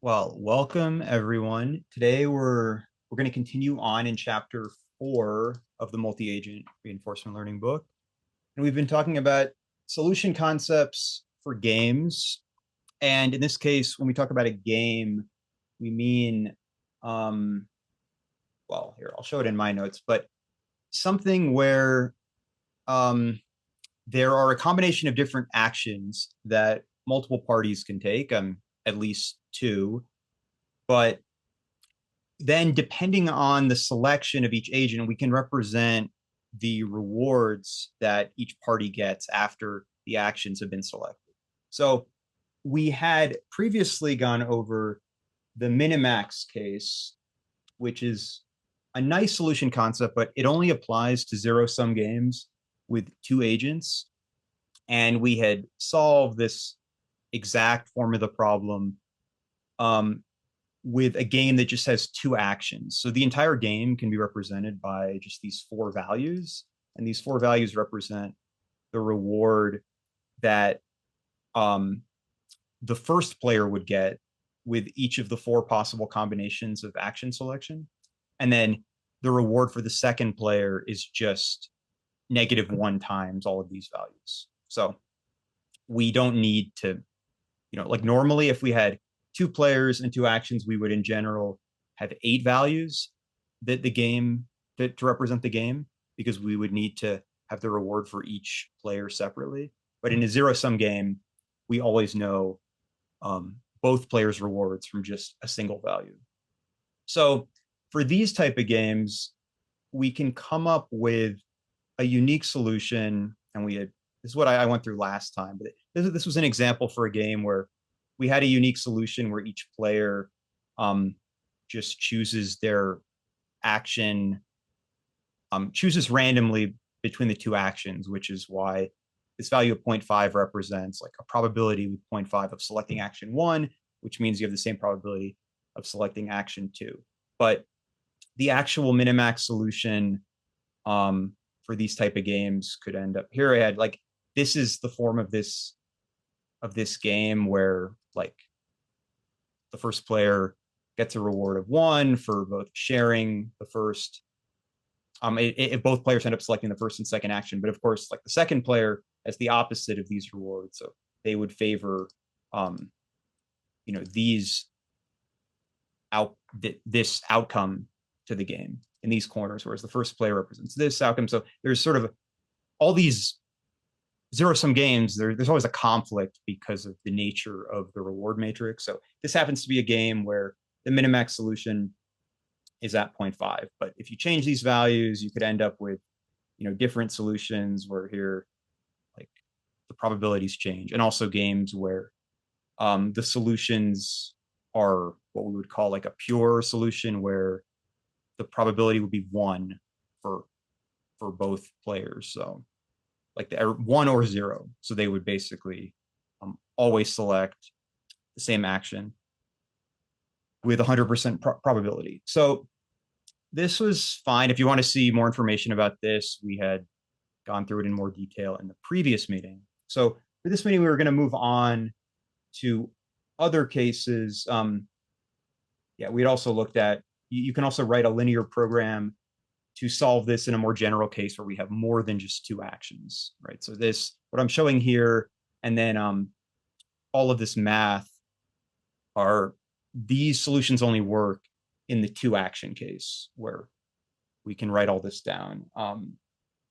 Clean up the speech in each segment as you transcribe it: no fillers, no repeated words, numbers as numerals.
Well, welcome everyone. Today we're going to continue on in chapter 4 of the multi-agent reinforcement learning book. And we've been talking about solution concepts for games. And in this case, when we talk about a game, we mean um well, here, I'll show it in my notes, but something where um there are a combination of different actions that multiple parties can take, at least two, but then depending on the selection of each agent, we can represent the rewards that each party gets after the actions have been selected. So we had previously gone over the minimax case, which is a nice solution concept, but it only applies to zero-sum games with two agents. And we had solved this exact form of the problem um, with a game that just has two actions. So the entire game can be represented by just these four values, and these four values represent the reward that um, the first player would get with each of the four possible combinations of action selection. And then the reward for the second player is just -1 times all of these values. So we don't need to, like normally if we had two players and two actions, we would in general have 8 values that the game to represent the game, because we would need to have the reward for each player separately. But in a zero-sum game, we always know both players' rewards from just a single value. So for these type of games, we can come up with a unique solution, and this is what I went through last time, but this was an example for a game where we had a unique solution where each player just chooses their action, chooses randomly between the two actions, which is why this value of 0.5 represents like a probability with 0.5 of selecting action 1, which means you have the same probability of selecting action 2. But the actual minimax solution for these type of games could end up here. I had like, this is the form of this game where like the first player gets a reward of 1 for both sharing the first. If both players end up selecting the first and second action, but of course, like the second player has the opposite of these rewards, so they would favor, these this outcome to the game in these corners, whereas the first player represents this outcome. So there's sort of all these zero-sum games, there's always a conflict because of the nature of the reward matrix. So this happens to be a game where the minimax solution is at 0.5. But if you change these values, you could end up with, different solutions where here, like the probabilities change, and also games where the solutions are what we would call like a pure solution, where the probability would be 1 for both players. So like the 1 or 0. So they would basically always select the same action with 100% probability. So this was fine. If you want to see more information about this, we had gone through it in more detail in the previous meeting. So for this meeting, we were going to move on to other cases. We'd also looked at, you can also write a linear program to solve this in a more general case where we have more than just two actions, right? So what I'm showing here, and then all of this math, these solutions only work in the two action case where we can write all this down.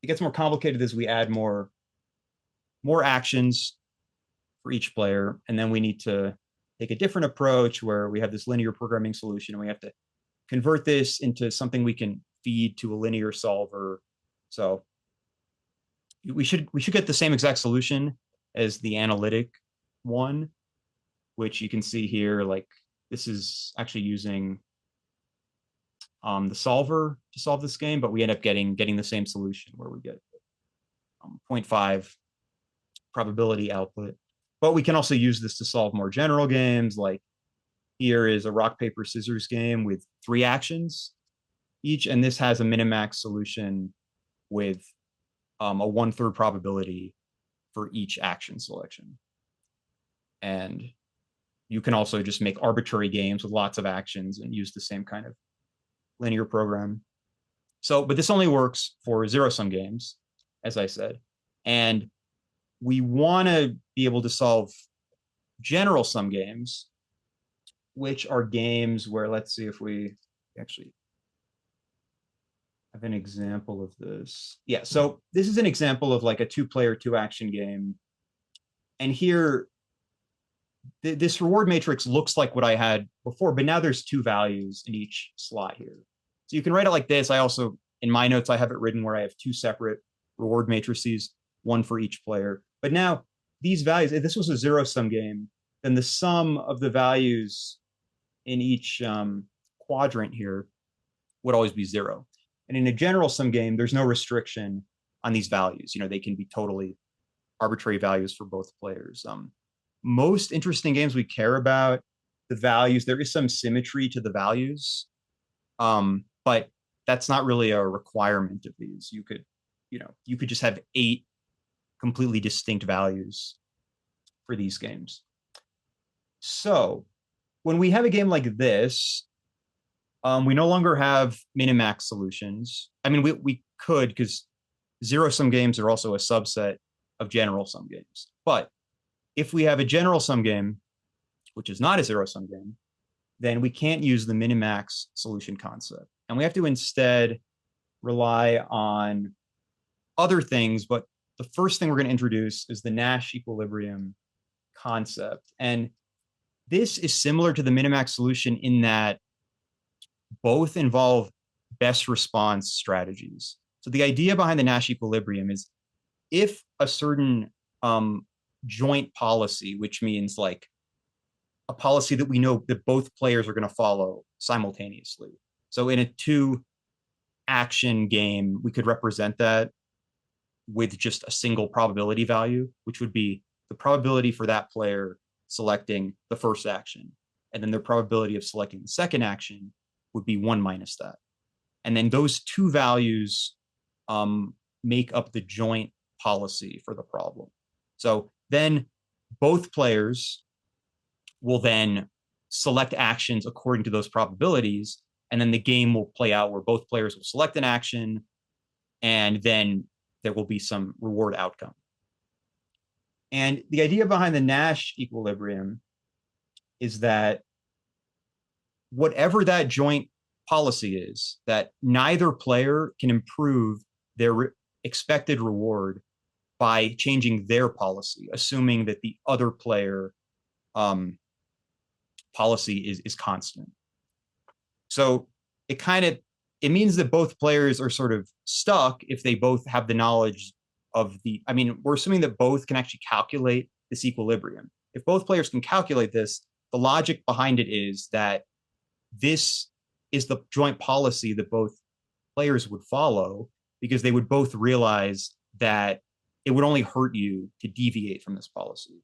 It gets more complicated as we add more actions for each player, and then we need to take a different approach where we have this linear programming solution, and we have to convert this into something we can feed to a linear solver. So we should get the same exact solution as the analytic one, which you can see here. Like this is actually using the solver to solve this game, but we end up getting the same solution where we get 0.5 probability output. But we can also use this to solve more general games. Like here is a rock, paper, scissors game with 3 actions each, and this has a minimax solution with a 1/3 probability for each action selection. And you can also just make arbitrary games with lots of actions and use the same kind of linear program. So, but this only works for zero-sum games, as I said. And we want to be able to solve general sum games, which are games where, let's see if we actually have an example of this. Yeah, so this is an example of like a two-player, two-action game. And here, this reward matrix looks like what I had before, but now there's two values in each slot here. So you can write it like this. I also, in my notes, I have it written where I have two separate reward matrices, one for each player. But now these values, if this was a zero-sum game, then the sum of the values in each quadrant here would always be zero. And in a general sum game, there's no restriction on these values. You know, they can be totally arbitrary values for both players. Most interesting games we care about the values. There is some symmetry to the values, but that's not really a requirement of these. You could just have 8 completely distinct values for these games. So when we have a game like this, we no longer have min and max solutions. I mean, we could, because zero-sum games are also a subset of general-sum games. But if we have a general-sum game, which is not a zero-sum game, then we can't use the min and max solution concept. And we have to instead rely on other things. But the first thing we're going to introduce is the Nash equilibrium concept. And this is similar to the min and max solution in that both involve best response strategies. So the idea behind the Nash equilibrium is if a certain joint policy, which means like a policy that we know that both players are going to follow simultaneously. So in a 2-action game, we could represent that with just a single probability value, which would be the probability for that player selecting the first action. And then their probability of selecting the second action would be 1 minus that. And then those two values make up the joint policy for the problem. So then both players will then select actions according to those probabilities, and then the game will play out where both players will select an action, and then there will be some reward outcome. And the idea behind the Nash equilibrium is that whatever that joint policy is, that neither player can improve their expected reward by changing their policy, assuming that the other player policy is constant. So it means that both players are sort of stuck if they both have the knowledge of we're assuming that both can actually calculate this equilibrium. If both players can calculate this, the logic behind it is that this is the joint policy that both players would follow, because they would both realize that it would only hurt you to deviate from this policy.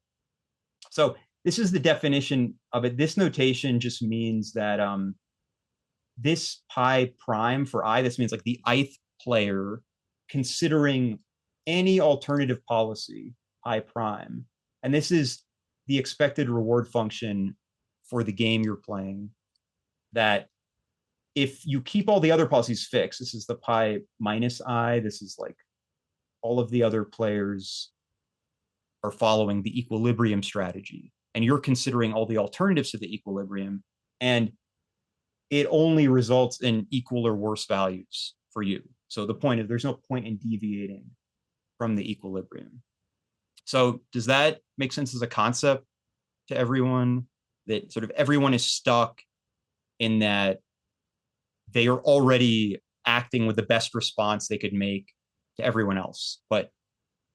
So this is the definition of it. This notation just means that this pi prime for I, this means like the ith player considering any alternative policy, pi prime. And this is the expected reward function for the game you're playing, that if you keep all the other policies fixed, this is the pi minus I, this is like all of the other players are following the equilibrium strategy, and you're considering all the alternatives to the equilibrium, and it only results in equal or worse values for you. So the point is there's no point in deviating from the equilibrium. So does that make sense as a concept to everyone? That sort of everyone is stuck in that they are already acting with the best response they could make to everyone else, but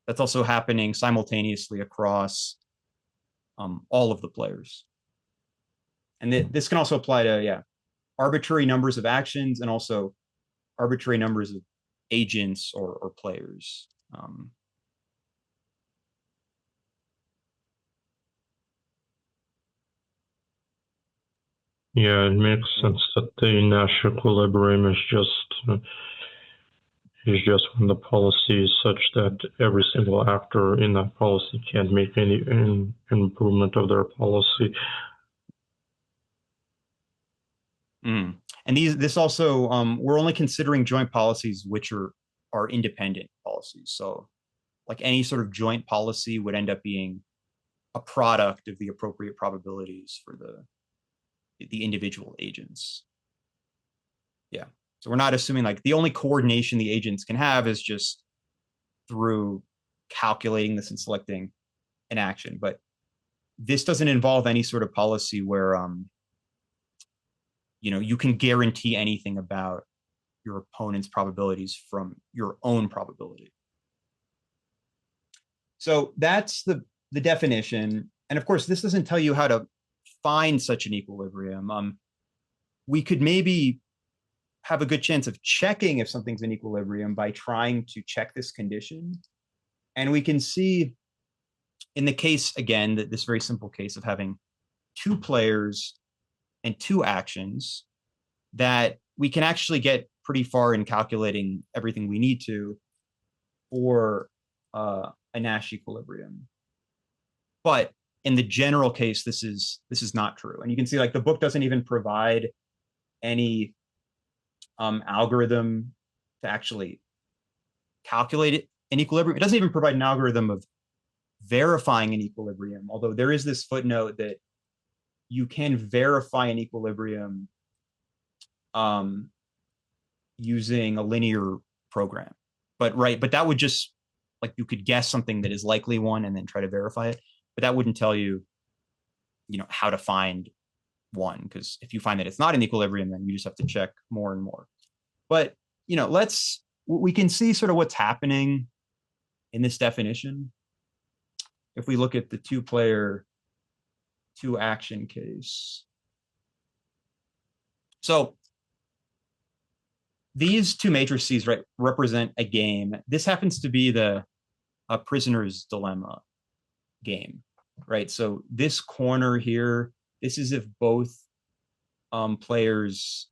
that's also happening simultaneously across all of the players. And this can also apply to, arbitrary numbers of actions and also arbitrary numbers of agents or players. Yeah, it makes sense that the Nash equilibrium is just when the policy is such that every single actor in that policy can't make any improvement of their policy. Mm. And this also, we're only considering joint policies which are independent policies. So like any sort of joint policy would end up being a product of the appropriate probabilities for the individual agents. Yeah. So we're not assuming like the only coordination the agents can have is just through calculating this and selecting an action. But this doesn't involve any sort of policy where you can guarantee anything about your opponent's probabilities from your own probability. So that's the definition. And of course, this doesn't tell you how to find such an equilibrium. We could maybe have a good chance of checking if something's in equilibrium by trying to check this condition. And we can see in the case, again, that this very simple case of having two players and two actions, that we can actually get pretty far in calculating everything we need to for a Nash equilibrium. But in the general case, this is not true. And you can see like the book doesn't even provide any algorithm to actually calculate an equilibrium. It doesn't even provide an algorithm of verifying an equilibrium, although there is this footnote that you can verify an equilibrium using a linear program. But that would just, like, you could guess something that is likely one and then try to verify it, but that wouldn't tell you, how to find one, because if you find that it's not in equilibrium, then you just have to check more and more. But we can see sort of what's happening in this definition. If we look at the two-player, two-action case. So these two matrices, right, represent a game. This happens to be the prisoner's dilemma game, right? So this corner here, this is if both players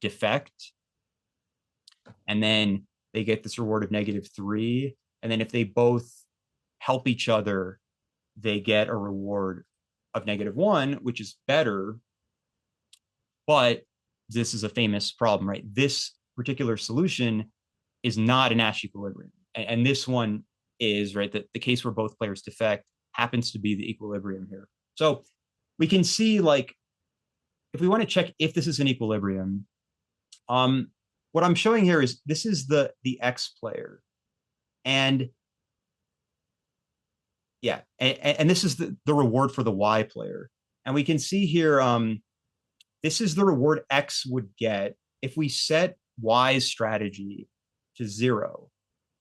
defect, and then they get this reward of -3. And then if they both help each other, they get a reward of -1, which is better. But this is a famous problem, right? This particular solution is not a Nash equilibrium. And this one is, right, that the case where both players defect happens to be the equilibrium here. So we can see, like, if we want to check if this is an equilibrium, what I'm showing here is this is the X player. And yeah, and this is the reward for the Y player. And we can see here, this is the reward X would get if we set Y's strategy to 0.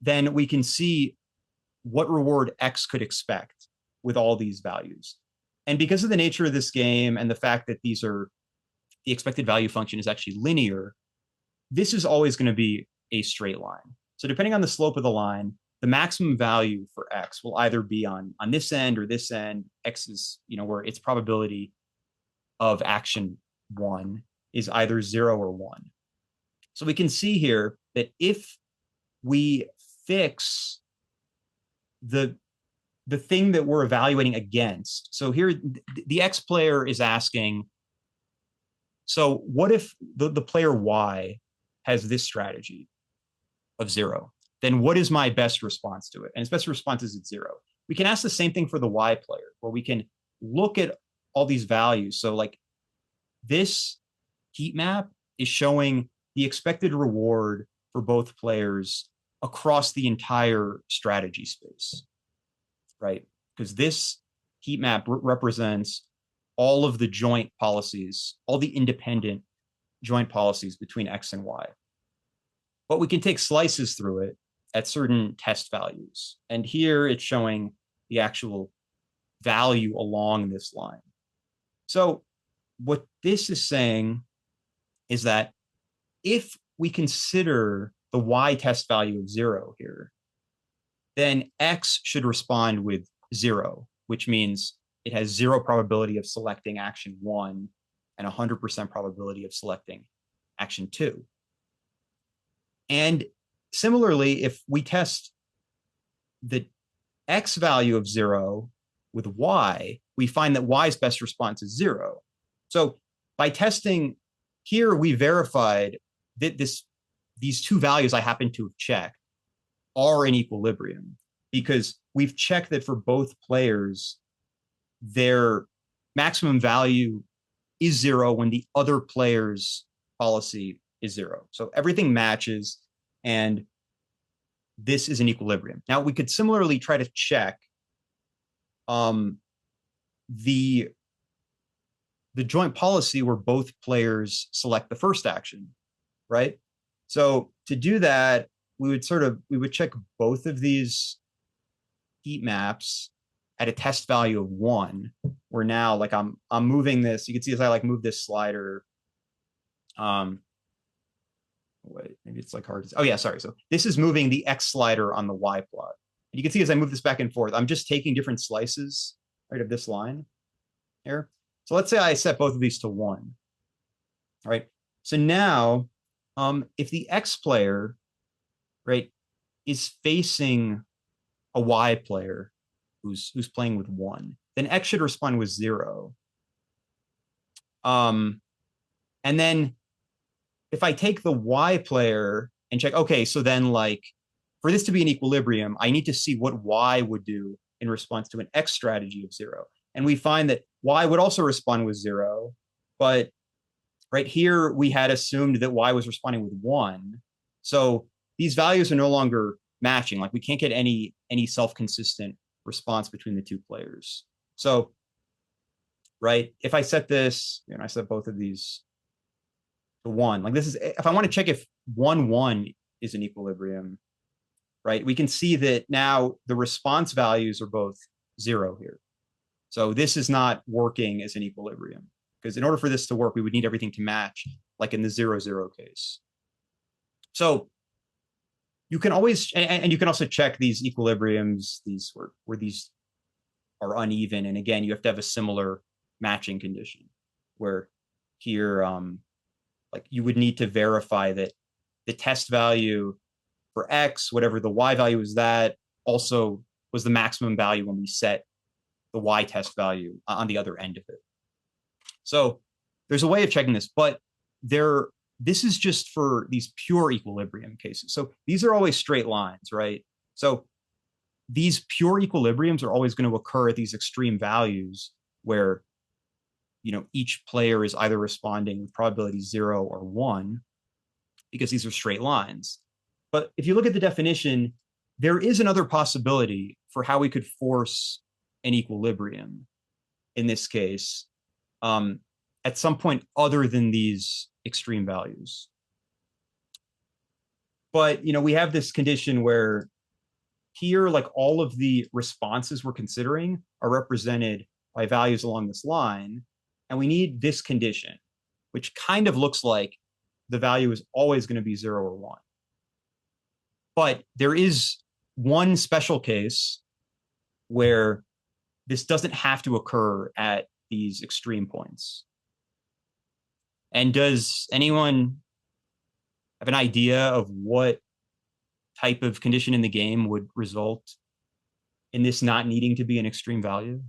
Then we can see what reward X could expect with all these values. And because of the nature of this game and the fact that the expected value function is actually linear, this is always going to be a straight line. So depending on the slope of the line, the maximum value for X will either be on this end or this end. X is, where its probability of action 1 is either 0 or 1. So we can see here that if we fix the thing that we're evaluating against, so here the X player is asking, so what if the player Y has this strategy of 0? Then what is my best response to it? And its best response is at 0. We can ask the same thing for the Y player, where we can look at all these values. So like this heat map is showing the expected reward for both players across the entire strategy space, right? Because this heat map represents all of the joint policies, all the independent joint policies between X and Y. But we can take slices through it at certain test values. And here it's showing the actual value along this line. So what this is saying is that if we consider the Y test value of 0 here, then X should respond with 0, which means it has 0 probability of selecting action 1 and 100% probability of selecting action 2. And similarly, if we test the X value of 0 with Y, we find that Y's best response is 0. So by testing here, we verified that these two values I happen to have checked are in equilibrium, because we've checked that for both players, their maximum value is 0 when the other player's policy is 0. So everything matches, and this is an equilibrium. Now, we could similarly try to check the joint policy where both players select the first action, right? So to do that, we would check both of these heat maps at a test value of 1, where now, like, I'm moving this. You can see as I like move this slider. Wait, maybe it's like hard to, oh yeah, sorry. So this is moving the X slider on the Y plot. And you can see as I move this back and forth, I'm just taking different slices, right, of this line here. So let's say I set both of these to 1, right? So now, if the X player, right, is facing a Y player who's playing with 1, then X should respond with 0. And then if I take the Y player and check, okay, so then, like, for this to be an equilibrium, I need to see what Y would do in response to an X strategy of 0. And we find that Y would also respond with 0, but right here, we had assumed that Y was responding with 1. So these values are no longer matching. Like, we can't get any self-consistent response between the two players. So, right, if I set this, I set both of these to 1, like, this is, if I want to check if 1-1 is an equilibrium, right, we can see that now the response values are both 0 here. So this is not working as an equilibrium, because in order for this to work, we would need everything to match, like in the 0-0 case. So you can always, and you can also check these equilibriums, these where these are uneven. And again, you have to have a similar matching condition, where here, like, you would need to verify that the test value for X, whatever the Y value is, that also was the maximum value when we set the Y test value on the other end of it. So there's a way of checking this, but this is just for these pure equilibrium cases. So these are always straight lines, right? So these pure equilibriums are always going to occur at these extreme values where, each player is either responding with probability 0 or 1, because these are straight lines. But if you look at the definition, there is another possibility for how we could force an equilibrium in this case, at some point other than these extreme values. But, we have this condition where here, like, all of the responses we're considering are represented by values along this line. And we need this condition, which kind of looks like the value is always going to be 0 or 1. But there is one special case where this doesn't have to occur at these extreme points. And does anyone have an idea of what type of condition in the game would result in this not needing to be an extreme value?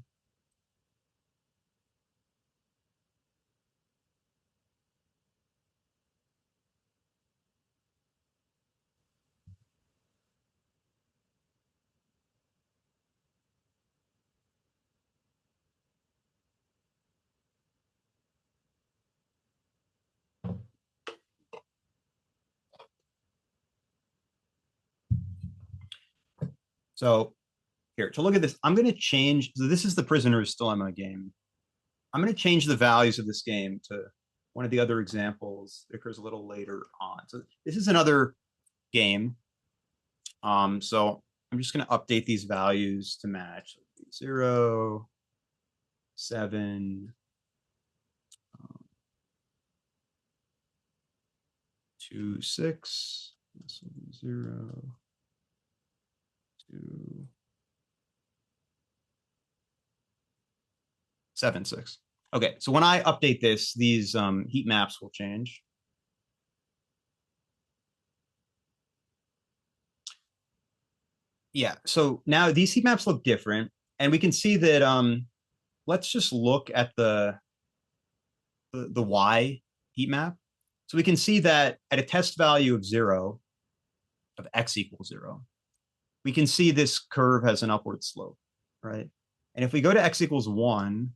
So here, to look at this, I'm going to change. So this is the Prisoner's Dilemma game. I'm going to change the values of this game to one of the other examples that occurs a little later on. So this is another game. So I'm just going to update these values to match 0, 7, 2, 6. This will be 0, 2, 7, 6. Okay, so when I update this, these heat maps will change. Yeah, so now these heat maps look different, and we can see that let's just look at the the y heat map. So we can see that at a test value of 0, of x equals 0, we can see this curve has an upward slope, right? And if we go to x equals 1,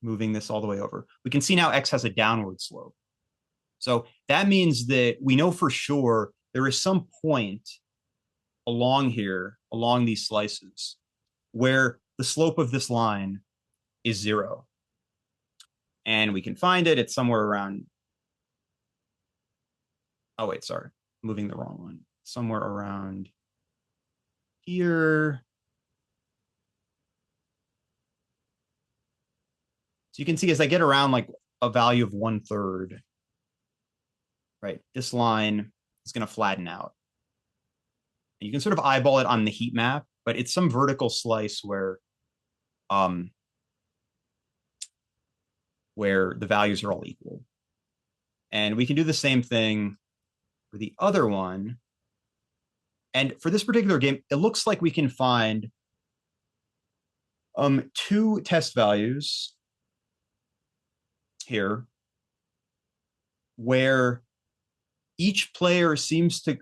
moving this all the way over, we can see now x has a downward slope. So that means that we know for sure there is some point along here, along these slices, where the slope of this line is 0. And we can find it. It's somewhere around, oh wait, sorry, moving the wrong one. Somewhere around here. So you can see as I get around like a value of 1/3, right, this line is going to flatten out. And you can sort of eyeball it on the heat map, but it's some vertical slice where the values are all equal. And we can do the same thing for the other one. And for this particular game, it looks like we can find 2 test values here where each player seems to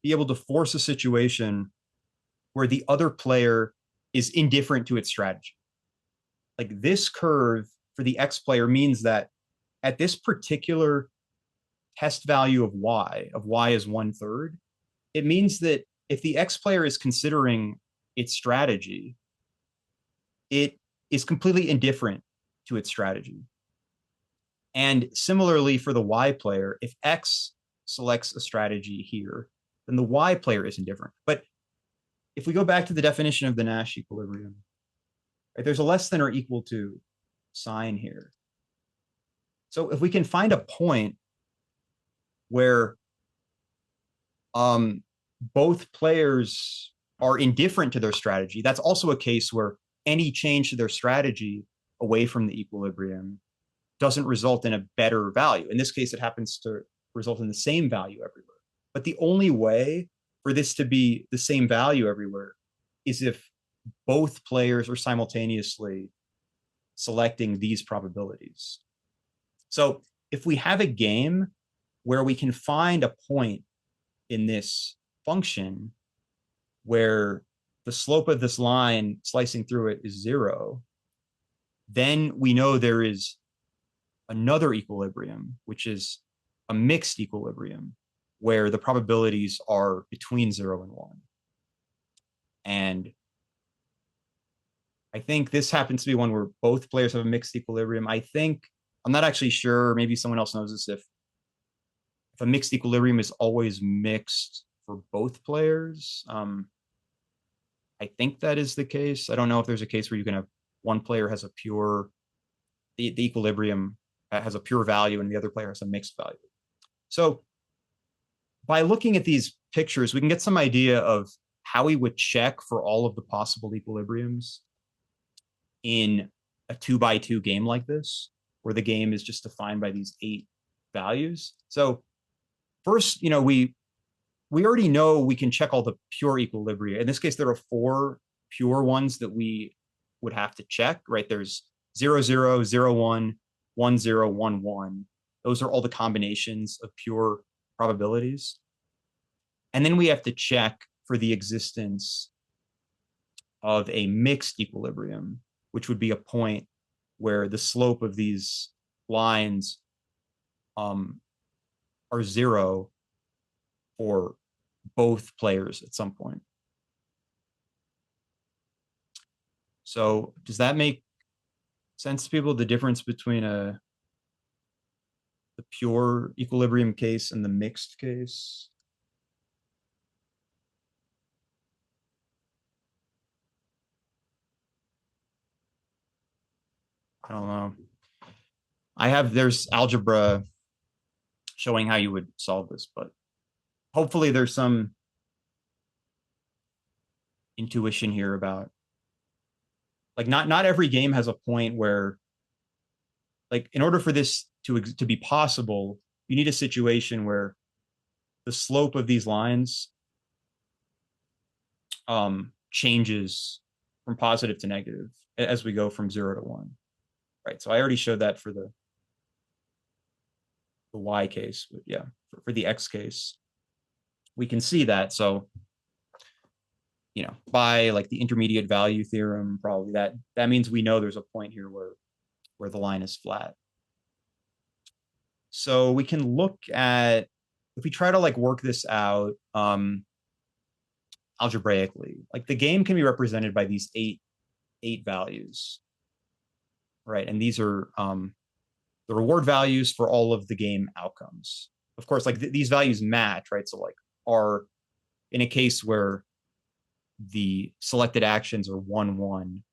be able to force a situation where the other player is indifferent to its strategy. Like this curve for the X player means that at this particular test value of y is 1/3, it means that if the X player is considering its strategy, it is completely indifferent to its strategy. And similarly for the Y player, if X selects a strategy here, then the Y player is indifferent. But if we go back to the definition of the Nash equilibrium, right, there's a less than or equal to sign here. So if we can find a point where both players are indifferent to their strategy, that's also a case where any change to their strategy away from the equilibrium doesn't result in a better value. In this case, it happens to result in the same value everywhere. But the only way for this to be the same value everywhere is if both players are simultaneously selecting these probabilities. So if we have a game where we can find a point in this function where the slope of this line slicing through it is 0, then we know there is another equilibrium, which is a mixed equilibrium, where the probabilities are between 0 and 1. And I think this happens to be one where both players have a mixed equilibrium. I'm not actually sure, maybe someone else knows this, if a mixed equilibrium is always mixed for both players. I think that is the case. I don't know if there's a case where you can have one player has a pure, the equilibrium has a pure value and the other player has a mixed value. So by looking at these pictures, we can get some idea of how we would check for all of the possible equilibriums in a 2x2 game like this, where the game is just defined by these 8 values. So first, we already know we can check all the pure equilibria. In this case, there are 4 pure ones that we would have to check, right? There's 0, 0, 0, 1, 1, 0, 1, 1. Those are all the combinations of pure probabilities. And then we have to check for the existence of a mixed equilibrium, which would be a point where the slope of these lines are 0 for both players at some point. So does that make sense to people, the difference between the pure equilibrium case and the mixed case? I don't know. There's algebra showing how you would solve this, but hopefully there's some intuition here about, like, not every game has a point where, like, in order for this to be possible, you need a situation where the slope of these lines changes from positive to negative as we go from 0 to 1. right? So I already showed that for the Y case, but yeah, for the X case, we can see that. So, by like the intermediate value theorem, probably that means we know there's a point here where the line is flat. So we can look at, if we try to like work this out algebraically, like the game can be represented by these eight values, right? And these are the reward values for all of the game outcomes. Of course, like these values match, right? So like are in a case where the selected actions are 1, 1,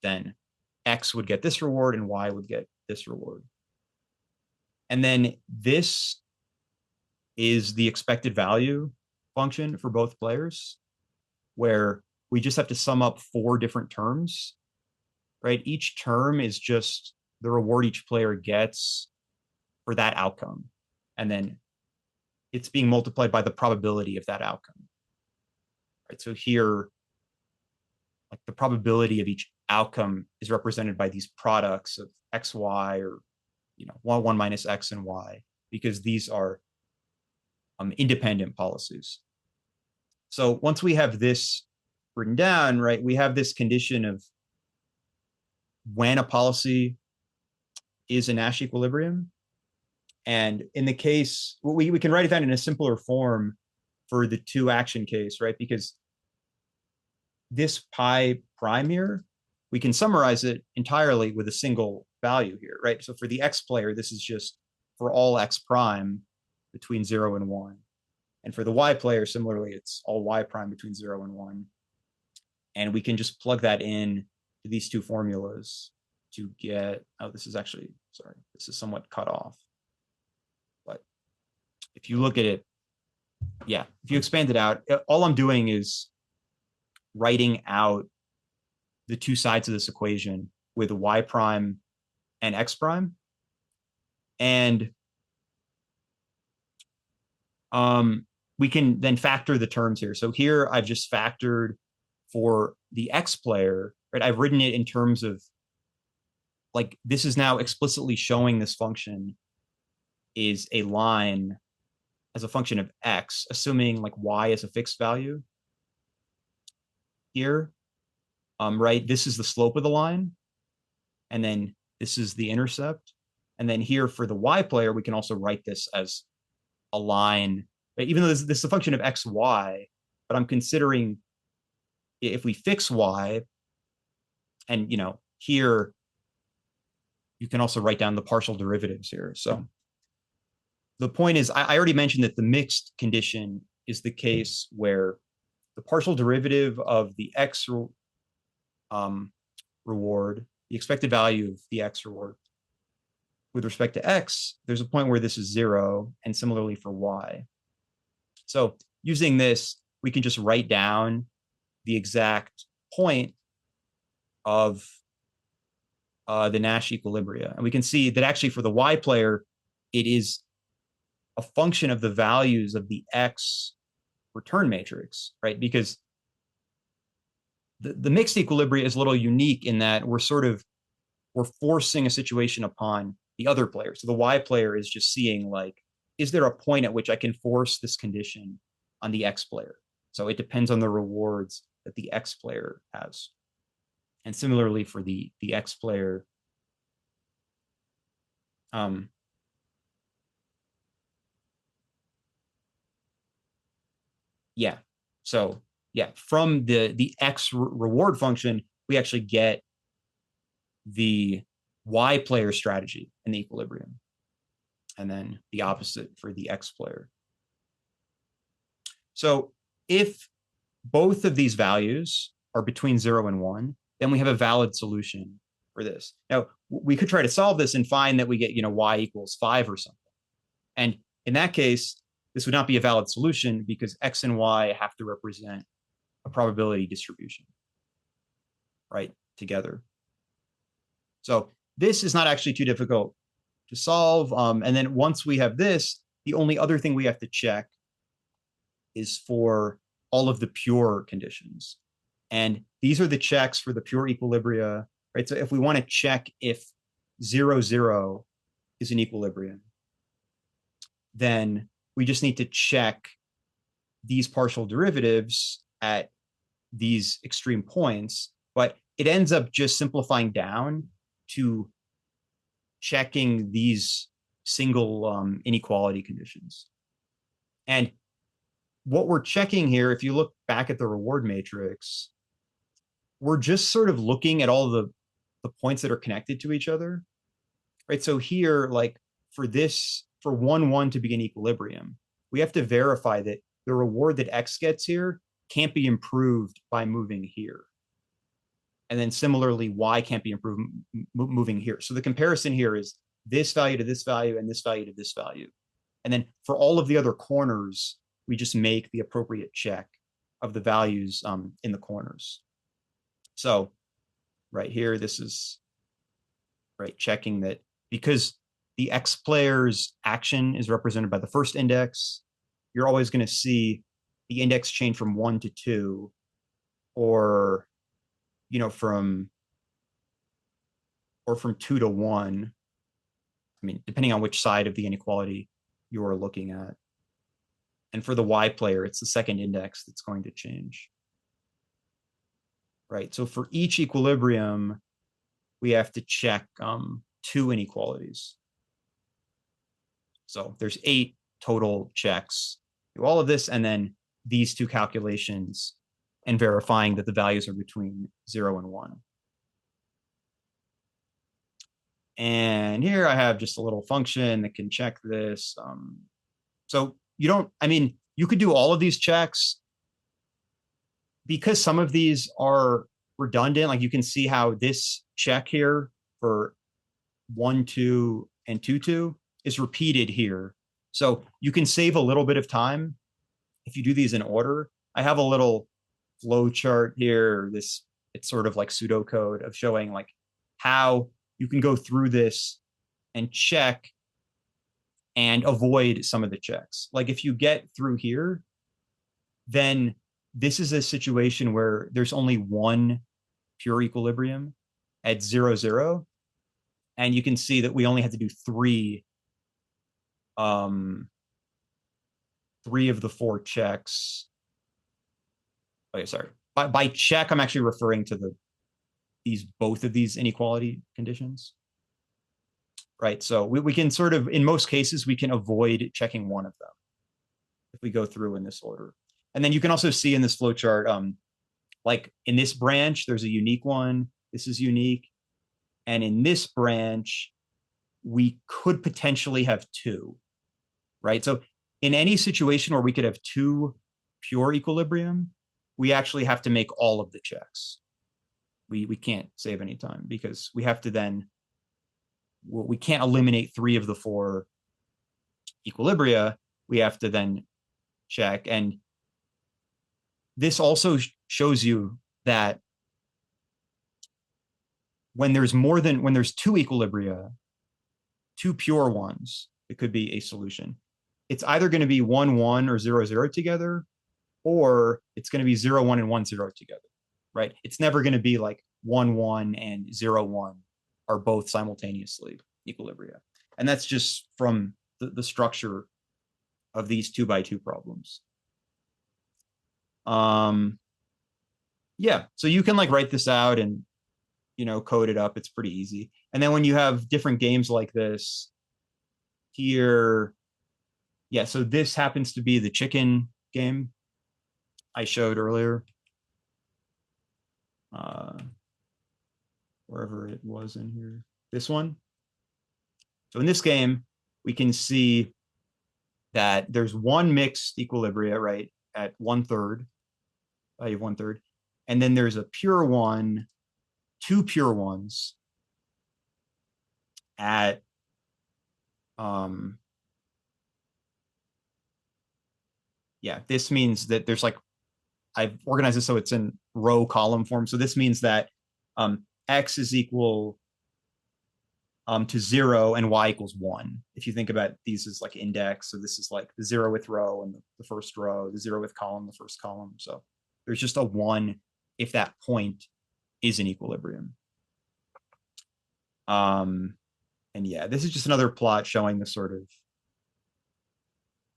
then X would get this reward and Y would get this reward. And then this is the expected value function for both players, where we just have to sum up 4 different terms, right? Each term is just the reward each player gets for that outcome. And then it's being multiplied by the probability of that outcome. Right? So here, like the probability of each outcome is represented by these products of X, Y, or 1 minus X and Y, because these are independent policies. So once we have this written down, right, we have this condition of when a policy is a Nash equilibrium. And in the case, we can write it down in a simpler form for the 2 action case, right? Because this pi prime here, we can summarize it entirely with a single value here, right? So for the X player, this is just for all X prime between 0 and 1. And for the Y player, similarly, it's all Y prime between 0 and 1. And we can just plug that in to these 2 formulas to get, this is somewhat cut off. But if you look at it, yeah, if you expand it out, all I'm doing is writing out the 2 sides of this equation with Y prime and X prime. And we can then factor the terms here. So here I've just factored for the X player, right? I've written it in terms of like, this is now explicitly showing this function is a line as a function of X, assuming like Y is a fixed value here, right? This is the slope of the line. And then this is the intercept. And then here for the Y player, we can also write this as a line, even though this is a function of X, Y, but I'm considering if we fix Y, and here you can also write down the partial derivatives here. So the point is, I already mentioned that the mixed condition is the case where the partial derivative of the X reward, the expected value of the X reward with respect to X, there's a point where this is 0, and similarly for Y. So using this, we can just write down the exact point of the Nash equilibria. And we can see that actually for the Y player, it is a function of the values of the X return matrix, right? Because the mixed equilibria is a little unique in that we're forcing a situation upon the other player. So the Y player is just seeing like, is there a point at which I can force this condition on the X player? So it depends on the rewards that the X player has. And similarly for the X player, yeah. So yeah, from the X reward function, we actually get the Y player strategy in the equilibrium, and then the opposite for the X player. So if both of these values are between 0 and 1, then we have a valid solution for this. Now, we could try to solve this and find that we get, Y equals 5 or something. And in that case, this would not be a valid solution because X and Y have to represent a probability distribution, right, together. So this is not actually too difficult to solve. And then once we have this, the only other thing we have to check is for all of the pure conditions. And these are the checks for the pure equilibria right? So if we want to check if 0, 0 is an equilibrium, then we just need to check these partial derivatives at these extreme points, but it ends up just simplifying down to checking these single inequality conditions. And what we're checking here, if you look back at the reward matrix, we're just sort of looking at all the points that are connected to each other, right? So here, like for 1, 1 to be an equilibrium, we have to verify that the reward that X gets here can't be improved by moving here. And then similarly, Y can't be improved moving here. So the comparison here is this value to this value and this value to this value. And then for all of the other corners, we just make the appropriate check of the values in the corners. So right here, this is right checking that because the X player's action is represented by the first index, you're always going to see the index change from 1 to 2, or from 2 to 1. I mean, depending on which side of the inequality you are looking at. And for the Y player, it's the second index that's going to change. Right. So for each equilibrium, we have to check 2 inequalities. So there's 8 total checks. Do all of this and then these 2 calculations and verifying that the values are between 0 and 1. And here I have just a little function that can check this. So you could do all of these checks because some of these are redundant. Like you can see how this check here for 1, 2, and 2, 2 is repeated here. So you can save a little bit of time if you do these in order. I have a little flow chart here. It's sort of like pseudocode of showing like how you can go through this and check and avoid some of the checks. Like if you get through here, then this is a situation where there's only one pure equilibrium at 0, 0. And you can see that we only had to do 3 of the 4 checks. Okay, sorry. By check, I'm actually referring to both of these inequality conditions. Right. So we can sort of, in most cases, we can avoid checking one of them if we go through in this order. And then you can also see in this flowchart, like in this branch, there's a unique one. This is unique. And in this branch, we could potentially have 2, right? So in any situation where we could have 2 pure equilibrium, we actually have to make all of the checks. We can't save any time because we have to then, we can't eliminate 3 of the 4 equilibria. We have to then check. And this also shows you that when there's 2 equilibria, 2 pure ones, it could be a solution. It's either going to be 1, 1 or 0, 0 together, or it's going to be 0, 1 and 1, 0 together, right? It's never going to be like 1, 1 and 0, 1 are both simultaneously equilibria. And that's just from the structure of these 2x2 problems. Yeah, so you can like write this out and, code it up. It's pretty easy. And then when you have different games like this here, yeah, so this happens to be the chicken game I showed earlier. Wherever it was in here, this one. So in this game, we can see that there's one mixed equilibria, right, at 1/3, value of 1/3. And then there's a pure one, 2 pure ones at yeah, this means that there's like, I've organized this so it's in row column form. So this means that X is equal to 0 and Y equals 1. If you think about these as like index, so this is like the 0th row and the first row, the 0th column, the first column. So there's just a 1 if that point is in equilibrium. And yeah, this is just another plot showing the sort of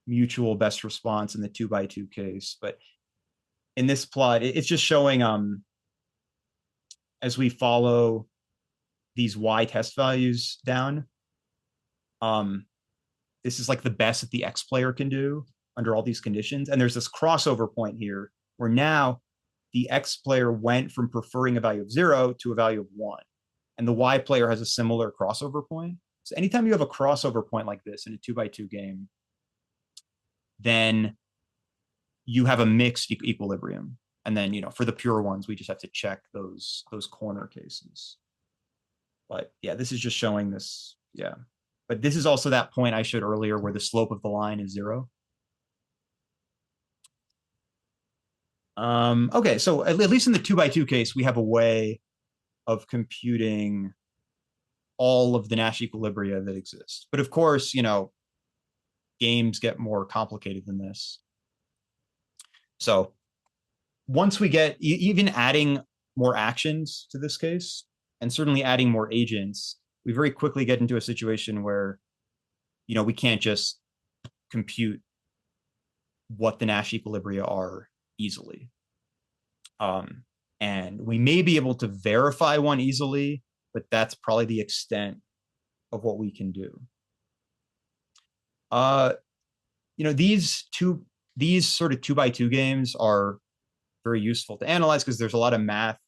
mutual best response in the 2x2 case. But in this plot, it's just showing as we follow these y test values down, this is like the best that the X player can do under all these conditions. And there's this crossover point here where now the X player went from preferring a value of 0 to a value of 1. And the Y player has a similar crossover point. So anytime you have a crossover point like this in a 2x2 game, then you have a mixed equilibrium. And then, for the pure ones, we just have to check those corner cases. But yeah, this is just showing this. Yeah. But this is also that point I showed earlier where the slope of the line is 0. Okay, so at least in the 2x2 case, we have a way of computing all of the Nash equilibria that exist. But of course, games get more complicated than this. So once we get even adding more actions to this case, and certainly adding more agents, we very quickly get into a situation where, we can't just compute what the Nash equilibria are easily. And we may be able to verify one easily, but that's probably the extent of what we can do. These sort of 2x2 games are very useful to analyze because there's a lot of math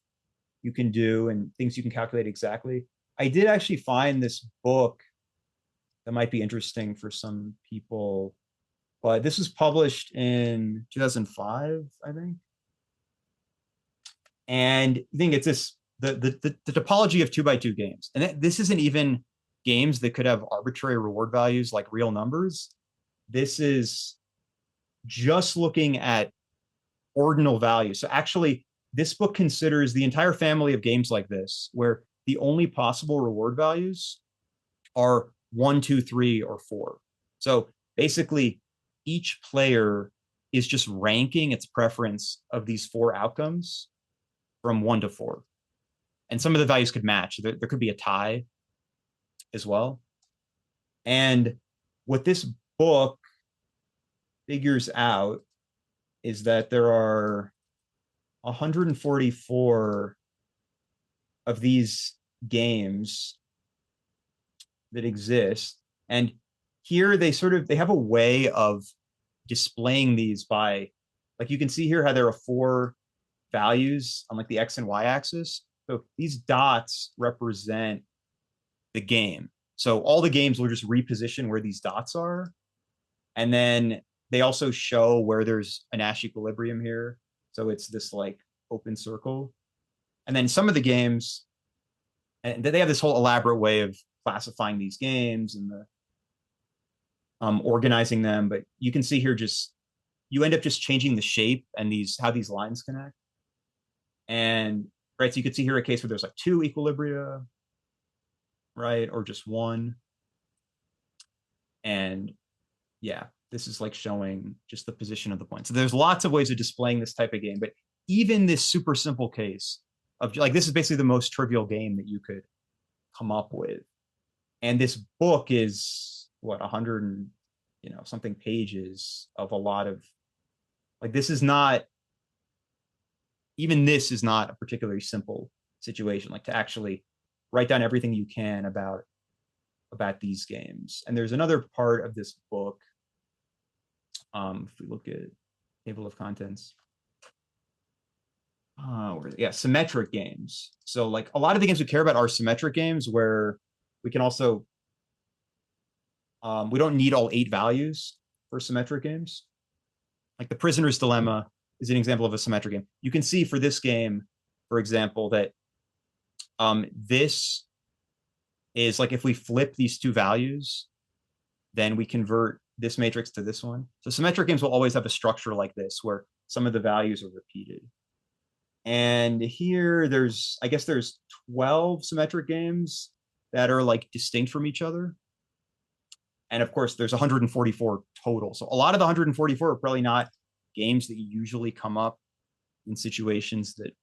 you can do and things you can calculate exactly. I did actually find this book that might be interesting for some people, but this was published in 2005, I think. And I think it's this the topology of 2x2 games. And this isn't even games that could have arbitrary reward values like real numbers. This is just looking at ordinal values. So actually, this book considers the entire family of games like this, where the only possible reward values are 1, 2, 3, or 4. So basically, each player is just ranking its preference of these 4 outcomes from 1 to 4. And some of the values could match. There could be a tie as well. And what this book figures out is that there are 144 of these games that exist. And here they have a way of displaying these by, like you can see here how there are 4 values on like the X and Y axis. So these dots represent the game. So all the games will just reposition where these dots are. And then they also show where there's a Nash equilibrium here. So it's this like open circle. And then some of the games, and they have this whole elaborate way of classifying these games and organizing them. But you can see here you end up just changing the shape and how these lines connect. And right, so you could see here a case where there's like 2 equilibria, right, or just 1. And yeah, this is like showing just the position of the point. So there's lots of ways of displaying this type of game, but even this super simple case of like, this is basically the most trivial game that you could come up with. And this book is 100 and something pages of a lot of like, this is not a particularly simple situation, like to actually write down everything you can about these games. And there's another part of this book. If we look at table of contents, symmetric games. So like a lot of the games we care about are symmetric games where we can also, we don't need all 8 values for symmetric games. Like the Prisoner's Dilemma is an example of a symmetric game. You can see for this game, for example, that this is like if we flip these 2 values, then we convert this matrix to this one. So symmetric games will always have a structure like this where some of the values are repeated. And here there's 12 symmetric games that are like distinct from each other. And of course there's 144 total. So a lot of the 144 are probably not games that usually come up in situations that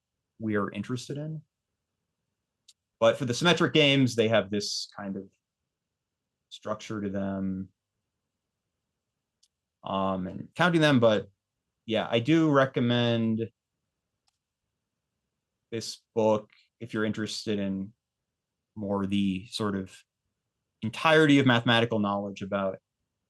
we are interested in. But for the symmetric games, they have this kind of structure to them, and counting them. But yeah, I do recommend this book if you're interested in more the sort of entirety of mathematical knowledge about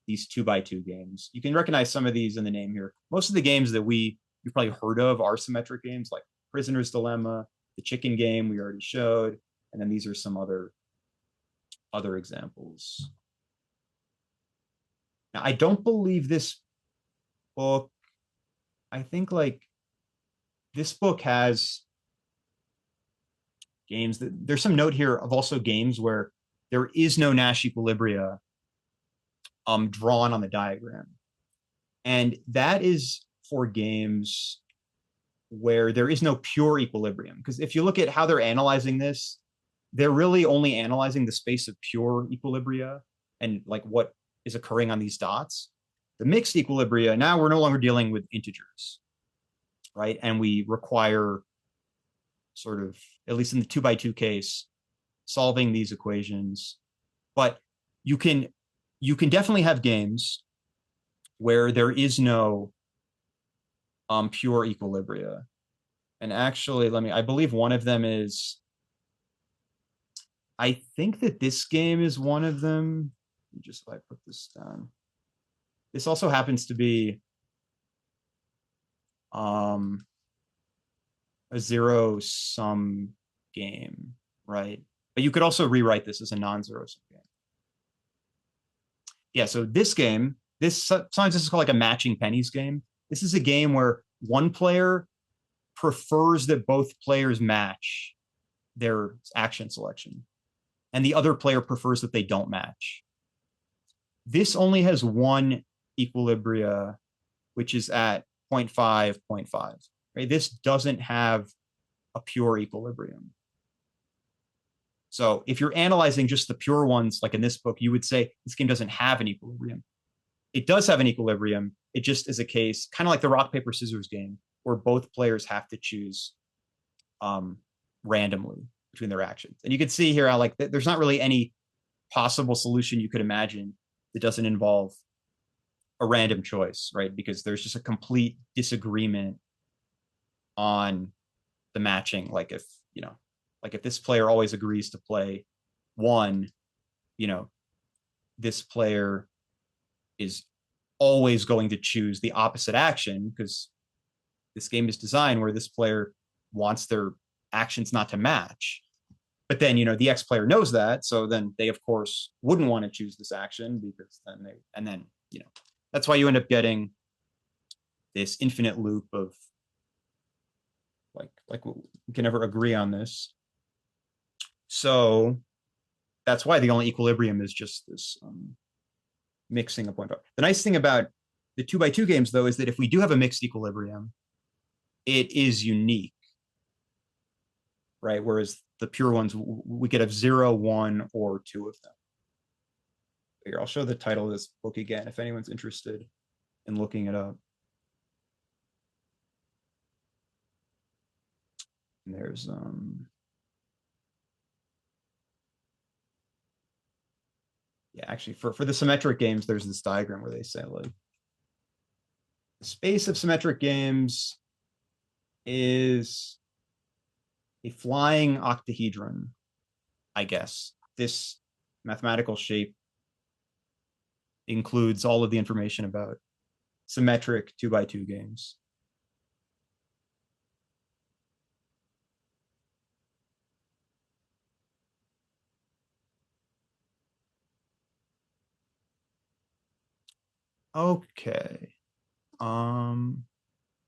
these 2x2 games. You can recognize some of these in the name here. Most of the games that you've probably heard of are symmetric games, like Prisoner's Dilemma, the chicken game we already showed, and then these are some other examples. Now, I don't believe this book, I think like this book has games that there's some note here of also games where there is no Nash equilibria drawn on the diagram. And that is for games where there is no pure equilibrium. Because if you look at how they're analyzing this, they're really only analyzing the space of pure equilibria and like what is occurring on these dots. The mixed equilibria, now we're no longer dealing with integers, right? And we require sort of, at least in the 2x2 case, solving these equations. But you can definitely have games where there is no pure equilibria. And actually, I believe one of them is, I think that this game is one of them. Just if I put this down. This also happens to be a zero-sum game, right? But you could also rewrite this as a non-zero-sum game. Yeah, so this game, sometimes this is called like a matching pennies game. This is a game where one player prefers that both players match their action selection, and the other player prefers that they don't match. This only has one equilibria, which is at 0.5, 0.5. Right? This doesn't have a pure equilibrium. So if you're analyzing just the pure ones, like in this book, you would say this game doesn't have an equilibrium. It does have an equilibrium. It just is a case, kind of like the rock, paper, scissors game, where both players have to choose randomly between their actions. And you can see here how like there's not really any possible solution you could imagine that doesn't involve a random choice, right? Because there's just a complete disagreement on the matching. Like if this player always agrees to play one, this player is always going to choose the opposite action because this game is designed where this player wants their actions not to match. But then, the X player knows that. So then they, of course, wouldn't want to choose this action because then that's why you end up getting this infinite loop of like we can never agree on this. So that's why the only equilibrium is just this mixing of 0.5. The nice thing about the 2x2 games, though, is that if we do have a mixed equilibrium, it is unique, right? Whereas the pure ones, we could have 0, 1, or 2 of them. Here, I'll show the title of this book again if anyone's interested in looking it up. And there's yeah, actually for the symmetric games, there's this diagram where they say like the space of symmetric games is a flying octahedron, I guess. This mathematical shape includes all of the information about symmetric 2x2 games. Okay. I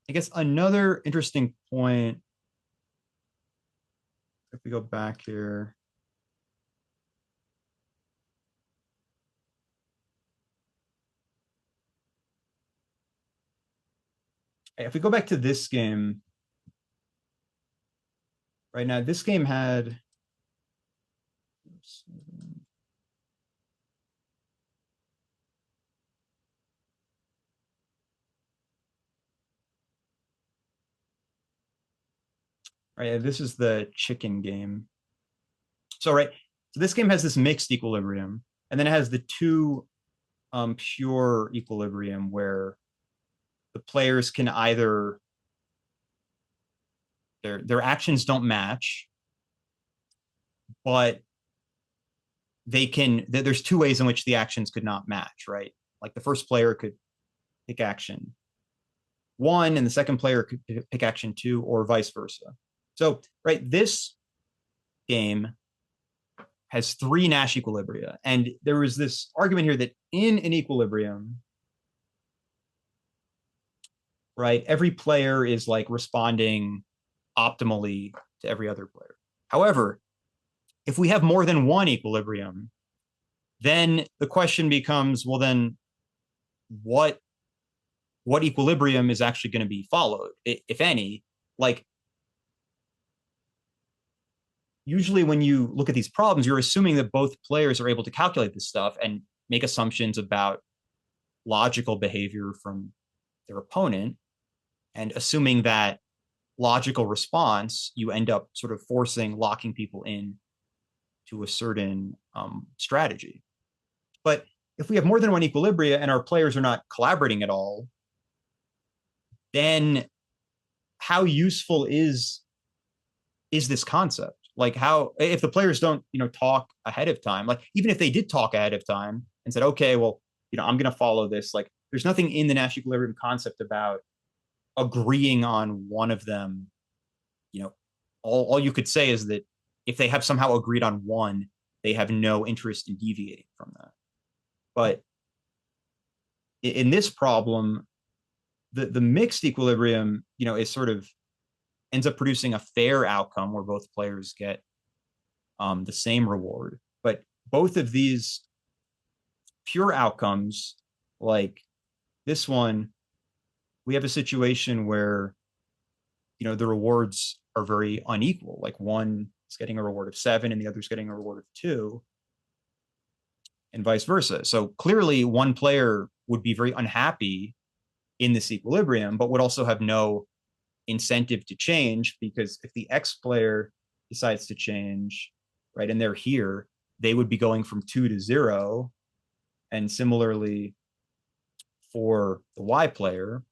guess another interesting point, if we go back here. If we go back to this game, right now, this game had, right, this is the chicken game. So, right. So this game has this mixed equilibrium, and then it has the two pure equilibrium where the players can either their actions don't match, but they can. There's two ways in which the actions could not match, right? Like the first player could pick action one, and the second player could pick action two, or vice versa. So, right, this game has three Nash equilibria, and there was this argument here that in an equilibrium, right, every player is like responding optimally to every other player. However, if we have more than one equilibrium, then the question becomes, well, then what equilibrium is actually going to be followed, if any? Like, usually when you look at these problems, you're assuming that both players are able to calculate this stuff and make assumptions about logical behavior from their opponent. And assuming that logical response, you end up sort of locking people in to a certain strategy. But if we have more than one equilibria and our players are not collaborating at all, then how useful is this concept? Like, how, if the players don't talk ahead of time, like even if they did talk ahead of time and said, okay, well, I'm going to follow this, like there's nothing in the Nash equilibrium concept about agreeing on one of them. All you could say is that if they have somehow agreed on one, they have no interest in deviating from that. But in this problem, the mixed equilibrium, is sort of ends up producing a fair outcome where both players get the same reward. But both of these pure outcomes, like this one, we have a situation where the rewards are very unequal. Like one is getting a reward of 7 and the other is getting a reward of 2, and vice versa. So clearly one player would be very unhappy in this equilibrium, but would also have no incentive to change, because if the X player decides to change, right, and they're here, they would be going from 2 to 0. And similarly for the Y player.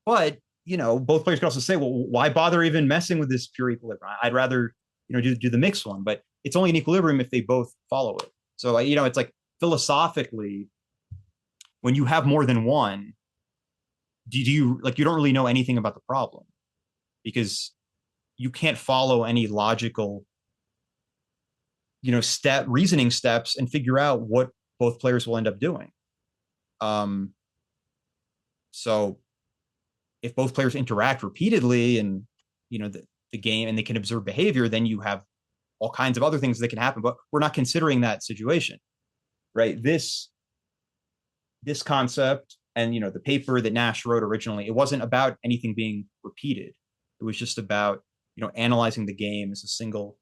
But both players could also say, well, why bother even messing with this pure equilibrium? I'd rather do the mixed one. But it's only an equilibrium if they both follow it. So it's like philosophically, when you have more than one, do you like, you don't really know anything about the problem, because you can't follow any logical reasoning steps and figure out what both players will end up doing. So if both players interact repeatedly and the game, and they can observe behavior, then you have all kinds of other things that can happen. But we're not considering that situation, right? This concept and the paper that Nash wrote originally, it wasn't about anything being repeated. It was just about analyzing the game as a single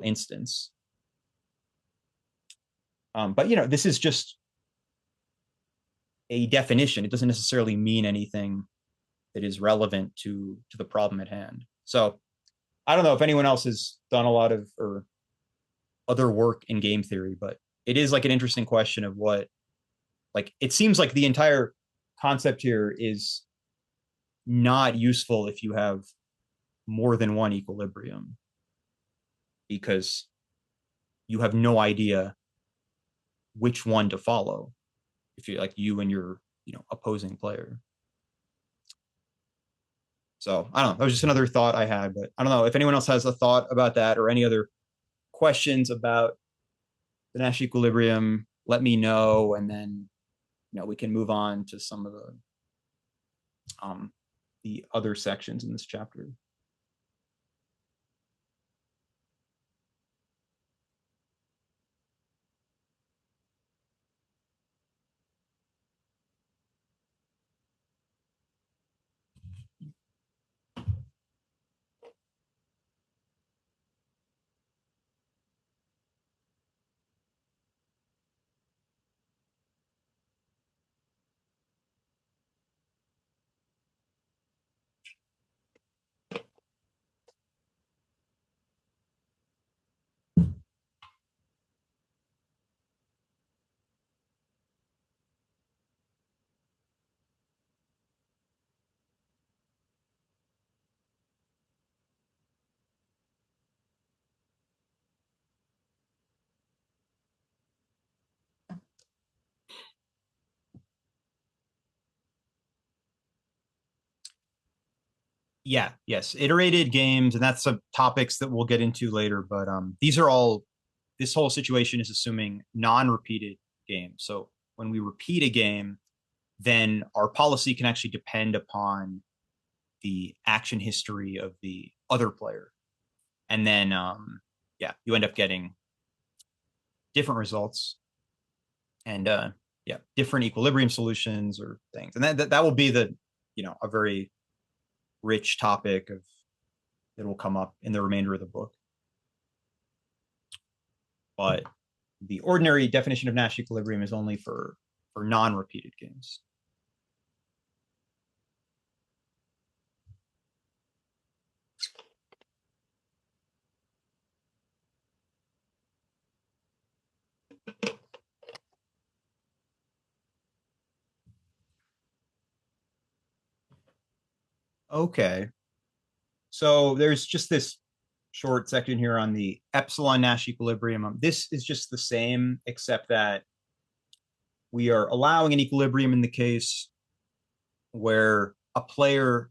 instance. But this is just a definition. It doesn't necessarily mean anything that is relevant to the problem at hand. So I don't know if anyone else has done a lot of or other work in game theory, but it is like an interesting question of what, like, it seems like the entire concept here is not useful if you have more than one equilibrium, because you have no idea which one to follow if you're like you and your opposing player. So I don't know. That was just another thought I had, but I don't know if anyone else has a thought about that or any other questions about the Nash equilibrium. Let me know, and then we can move on to some of the other sections in this chapter. yes, iterated games, and that's some topics that we'll get into later. But these are all. This whole situation is assuming non-repeated games. So when we repeat a game, then our policy can actually depend upon the action history of the other player, and then you end up getting different results and different equilibrium solutions or things, and that will be a very rich topic of that will come up in the remainder of the book. But the ordinary definition of Nash equilibrium is only for non-repeated games. Okay. So there's just this short section here on the epsilon Nash equilibrium. This is just the same, except that we are allowing an equilibrium in the case where a player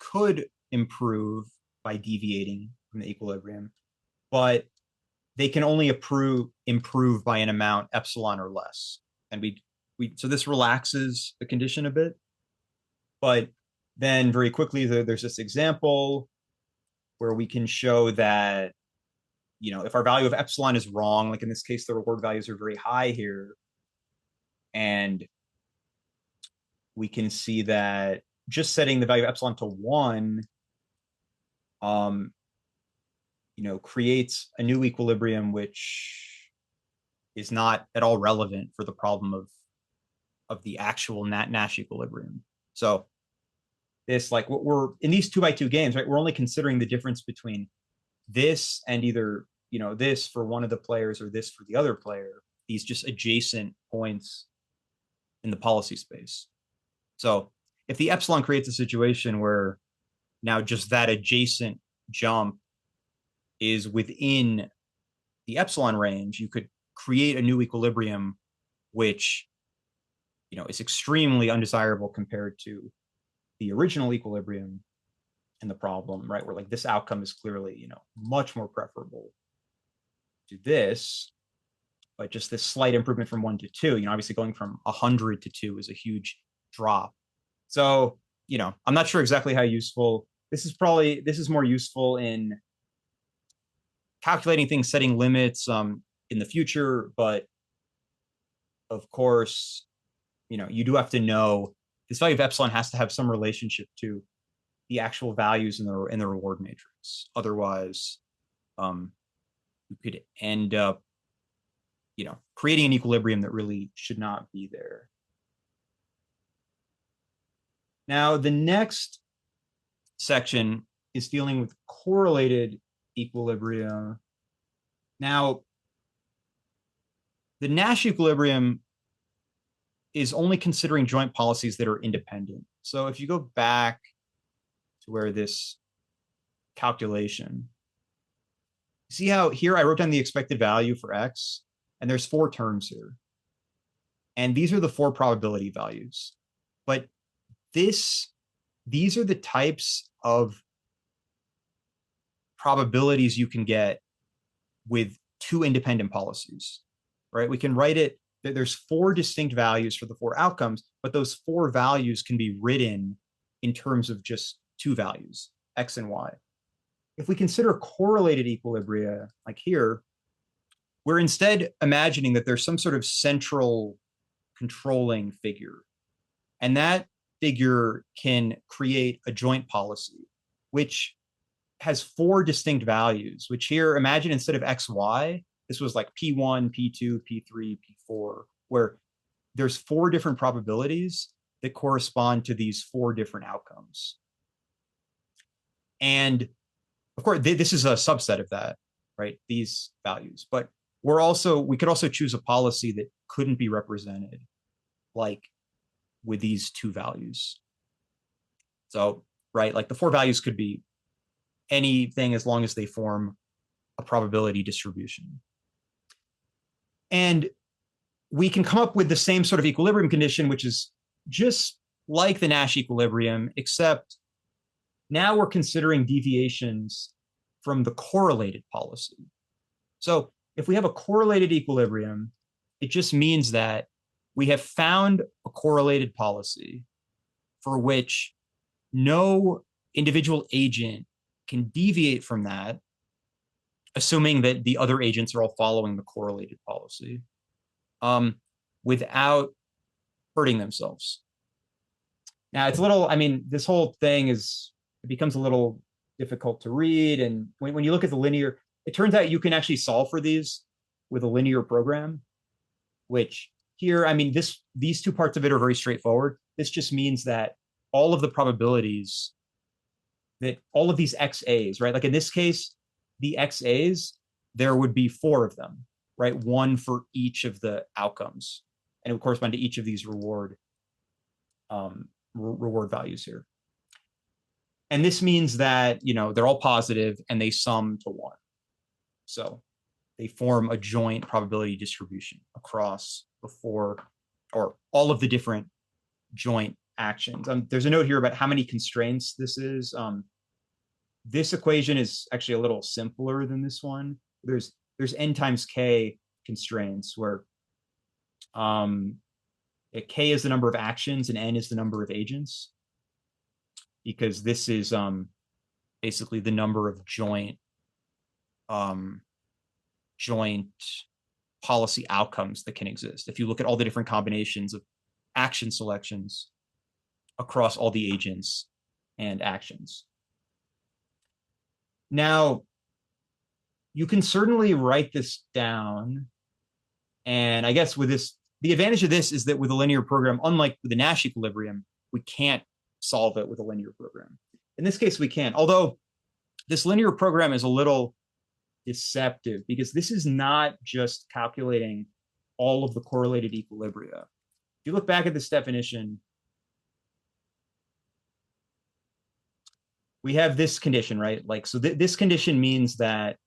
could improve by deviating from the equilibrium, but they can only improve by an amount epsilon or less. And so this relaxes the condition a bit. But then very quickly, there's this example where we can show that, if our value of epsilon is wrong, like in this case, the reward values are very high here. And we can see that just setting the value of epsilon to 1, creates a new equilibrium, which is not at all relevant for the problem of the actual Nash equilibrium. So this, like, we're in these 2x2 games, right? We're only considering the difference between this and either, this for one of the players or this for the other player, these just adjacent points in the policy space. So if the epsilon creates a situation where now just that adjacent jump is within the epsilon range, you could create a new equilibrium, which, is extremely undesirable compared to the original equilibrium in the problem, right? Where like this outcome is clearly, much more preferable to this, but just this slight improvement from 1 to 2, obviously going from 100 to 2 is a huge drop. So, I'm not sure exactly how useful this is more useful in calculating things, setting limits in the future. But of course, you do have to know this value of epsilon has to have some relationship to the actual values in the reward matrix. Otherwise, you could end up, creating an equilibrium that really should not be there. Now, the next section is dealing with correlated equilibrium. Now, the Nash equilibrium is only considering joint policies that are independent. So if you go back to where this calculation, see how here I wrote down the expected value for X, and there's 4 terms here. And these are the 4 probability values. But these are the types of probabilities you can get with 2 independent policies, right? We can write it that there's 4 distinct values for the 4 outcomes, but those 4 values can be written in terms of just 2 values, X and Y. If we consider correlated equilibria, like here, we're instead imagining that there's some sort of central controlling figure. And that figure can create a joint policy, which has 4 distinct values, which here, imagine instead of X, Y, this was like P1, P2, P3, P4, where there's 4 different probabilities that correspond to these 4 different outcomes. And of course, this is a subset of that, right? These values, but we could also choose a policy that couldn't be represented, like with these 2 values. So, right, like the 4 values could be anything as long as they form a probability distribution. And we can come up with the same sort of equilibrium condition, which is just like the Nash equilibrium, except Now we're considering deviations from the correlated policy. So if we have a correlated equilibrium, it just means that we have found a correlated policy for which no individual agent can deviate from that, assuming that the other agents are all following the correlated policy, without hurting themselves. Now it's a little, I mean, this whole thing it becomes a little difficult to read. And when you look at the linear, it turns out you can actually solve for these with a linear program, which here, I mean, these two parts of it are very straightforward. This just means that all of the probabilities that all of these XAs, right? Like in this case, the XAs, there would be 4 of them, right? 1 for each of the outcomes. And it would correspond to each of these reward values here. And this means that, you know, they're all positive and they sum to 1. So they form a joint probability distribution across the 4 or all of the different joint actions. There's a note here about how many constraints this is. This equation is actually a little simpler than this one. There's n times k constraints where k is the number of actions and n is the number of agents, because this is basically the number of joint policy outcomes that can exist. If you look at all the different combinations of action selections across all the agents and actions. Now, you can certainly write this down. And I guess with this, the advantage of this is that with a linear program, unlike with the Nash equilibrium, we can't solve it with a linear program. In this case, we can. Although this linear program is a little deceptive because this is not just calculating all of the correlated equilibria. If you look back at this definition, we have this condition, right? Like, so this condition means that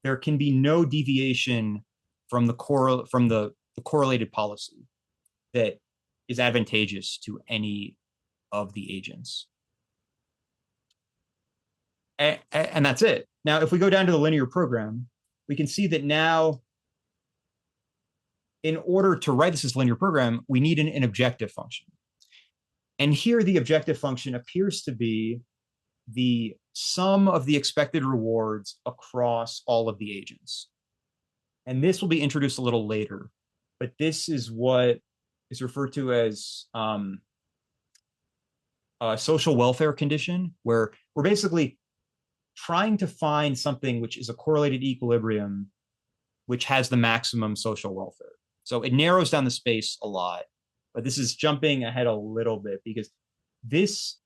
there can be no deviation from the correlated policy that is advantageous to any of the agents. And that's it. Now, if we go down to the linear program, we can see that now, in order to write this as linear program, we need an objective function. And here the objective function appears to be the sum of the expected rewards across all of the agents. And this will be introduced a little later, but this is what is referred to as a social welfare condition, where we're basically trying to find something which is a correlated equilibrium, which has the maximum social welfare. So it narrows down the space a lot, but this is jumping ahead a little bit because this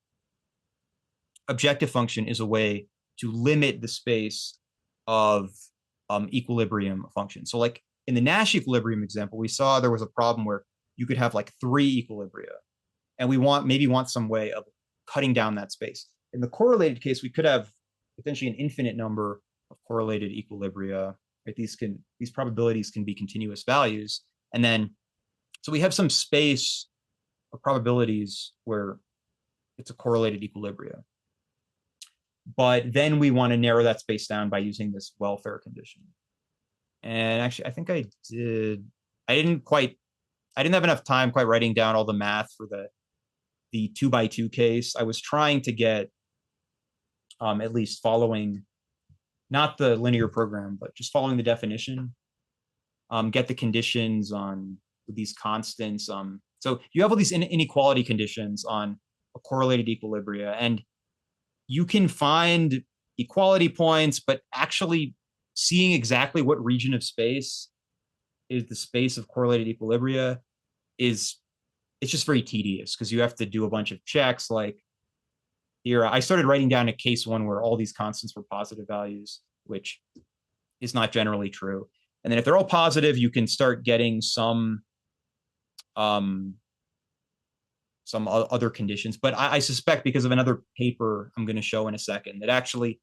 objective function is a way to limit the space of equilibrium functions. So like in the Nash equilibrium example, we saw there was a problem where you could have like 3 equilibria, and we maybe want some way of cutting down that space. In the correlated case, we could have potentially an infinite number of correlated equilibria. Right? These probabilities can be continuous values, and then so we have some space of probabilities where it's a correlated equilibria. But then we want to narrow that space down by using this welfare condition. And actually, I think I didn't have enough time quite writing down all the math for the 2x2 case. I was trying to get at least following, not the linear program, but just following the definition, get the conditions on these constants. So you have all these inequality conditions on a correlated equilibria, and you can find equality points, but actually seeing exactly what region of space is the space of correlated equilibria it's just very tedious because you have to do a bunch of checks. Like here, I started writing down a case 1 where all these constants were positive values, which is not generally true. And then if they're all positive, you can start getting some other conditions. But I suspect, because of another paper I'm going to show in a second, that actually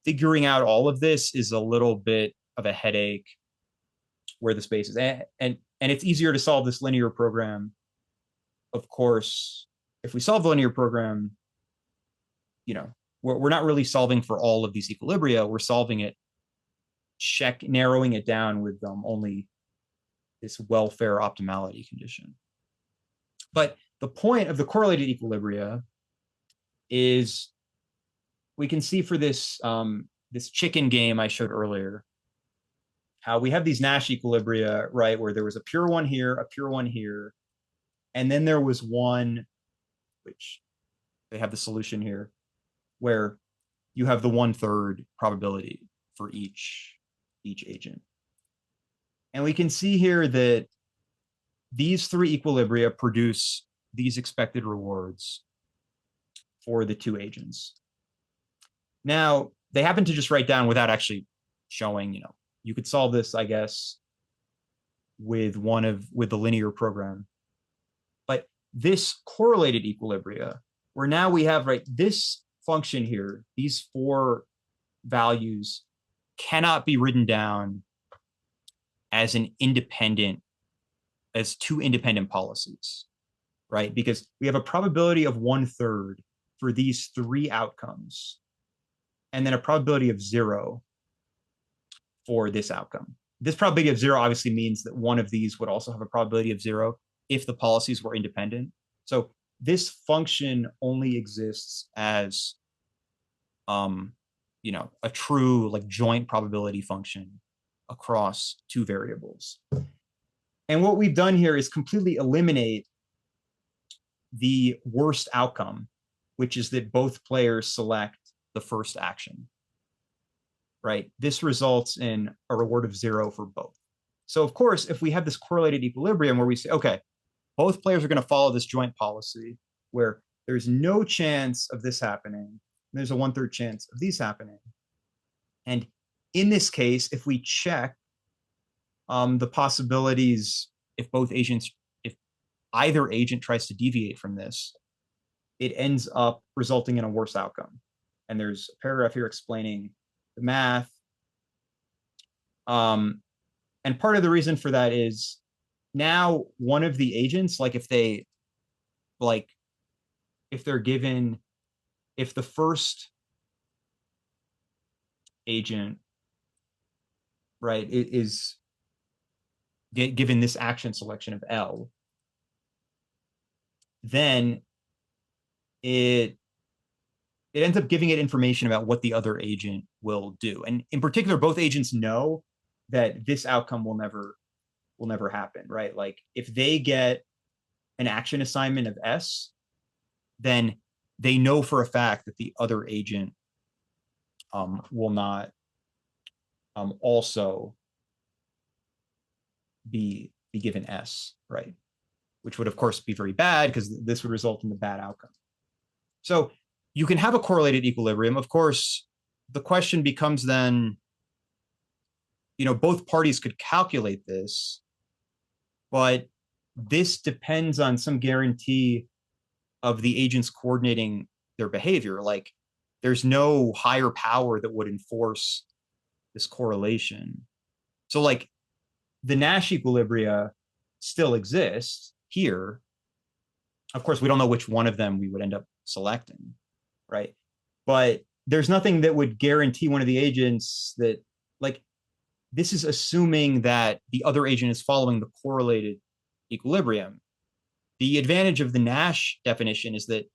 figuring out all of this is a little bit of a headache where the space is. And it's easier to solve this linear program. Of course, if we solve the linear program, we're not really solving for all of these equilibria. We're solving it, narrowing it down with only this welfare optimality condition. But the point of the correlated equilibria is we can see for this this chicken game I showed earlier, how we have these Nash equilibria, right, where there was a pure one here, a pure one here, and then there was one, which they have the solution here, where you have the 1/3 probability for each agent. And we can see here that these three equilibria produce these expected rewards for the two agents. Now, they happen to just write down without actually showing, you could solve this, I guess, with the linear program. But this correlated equilibria, where now we have, right, this function here, these four values cannot be written down as two independent policies, right? Because we have a probability of 1/3 for these three outcomes, and then a probability of 0 for this outcome. This probability of 0 obviously means that one of these would also have a probability of 0 if the policies were independent. So this function only exists as a true like joint probability function across two variables. And what we've done here is completely eliminate the worst outcome, which is that both players select the first action, right? This results in a reward of 0 for both. So of course, if we have this correlated equilibrium where we say, okay, both players are going to follow this joint policy where there's no chance of this happening, there's a 1/3 chance of these happening. And in this case, if we check the possibilities, if either agent tries to deviate from this, it ends up resulting in a worse outcome. And there's a paragraph here explaining the math. And part of the reason for that is now one of the agents, like if they're given, if the first agent, right, is given this action selection of L, then it ends up giving it information about what the other agent will do. And in particular, both agents know that this outcome will never happen, right? Like if they get an action assignment of S, then they know for a fact that the other agent will not also be given S, right? Which would of course be very bad because this would result in the bad outcome. So you can have a correlated equilibrium. Of course, the question becomes then, both parties could calculate this, but this depends on some guarantee of the agents coordinating their behavior. Like there's no higher power that would enforce this correlation. So like the Nash equilibria still exist here. Of course, we don't know which one of them we would end up selecting, right? But there's nothing that would guarantee one of the agents that, like, this is assuming that the other agent is following the correlated equilibrium. The advantage of the Nash definition is that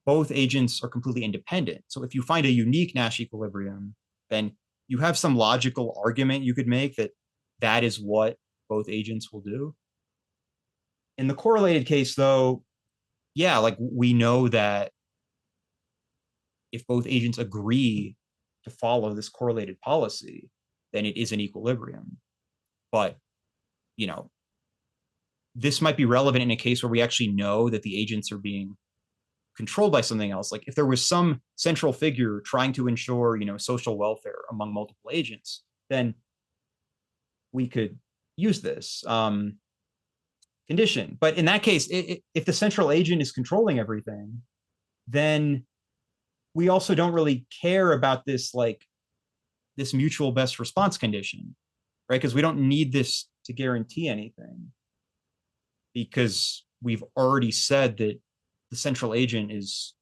both agents are completely independent. So if you find a unique Nash equilibrium, then you have some logical argument you could make that that is what both agents will do. In the correlated case, though, yeah, like we know that if both agents agree to follow this correlated policy, then it is an equilibrium. But, this might be relevant in a case where we actually know that the agents are being controlled by something else. Like if there was some central figure trying to ensure, social welfare among multiple agents, then we could use this condition. But in that case, if the central agent is controlling everything, then we also don't really care about this, like this mutual best response condition, right? Because we don't need this to guarantee anything, because we've already said that the central agent is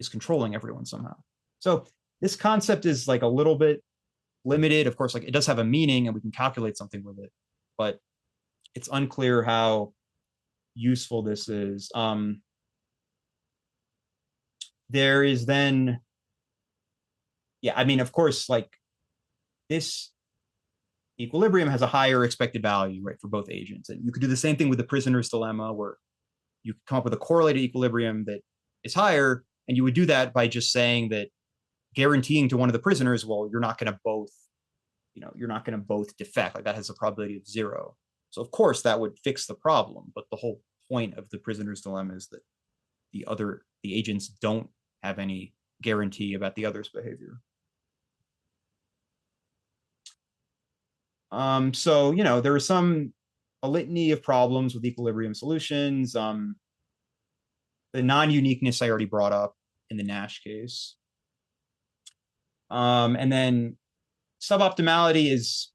is controlling everyone somehow. So this concept is like a little bit limited. Of course, like it does have a meaning and we can calculate something with it, but it's unclear how useful this is. There is then, yeah, I mean, of course, like this equilibrium has a higher expected value, right, for both agents. And you could do the same thing with the prisoner's dilemma, where you could come up with a correlated equilibrium that is higher, and you would do that by just saying that, guaranteeing to one of the prisoners, well, you're not going to both, you're not going to both defect. Like that has a probability of 0. So of course that would fix the problem, but the whole point of the prisoner's dilemma is that the agents don't have any guarantee about the other's behavior. So, there are a litany of problems with equilibrium solutions. The non-uniqueness I already brought up in the Nash case. And then suboptimality is,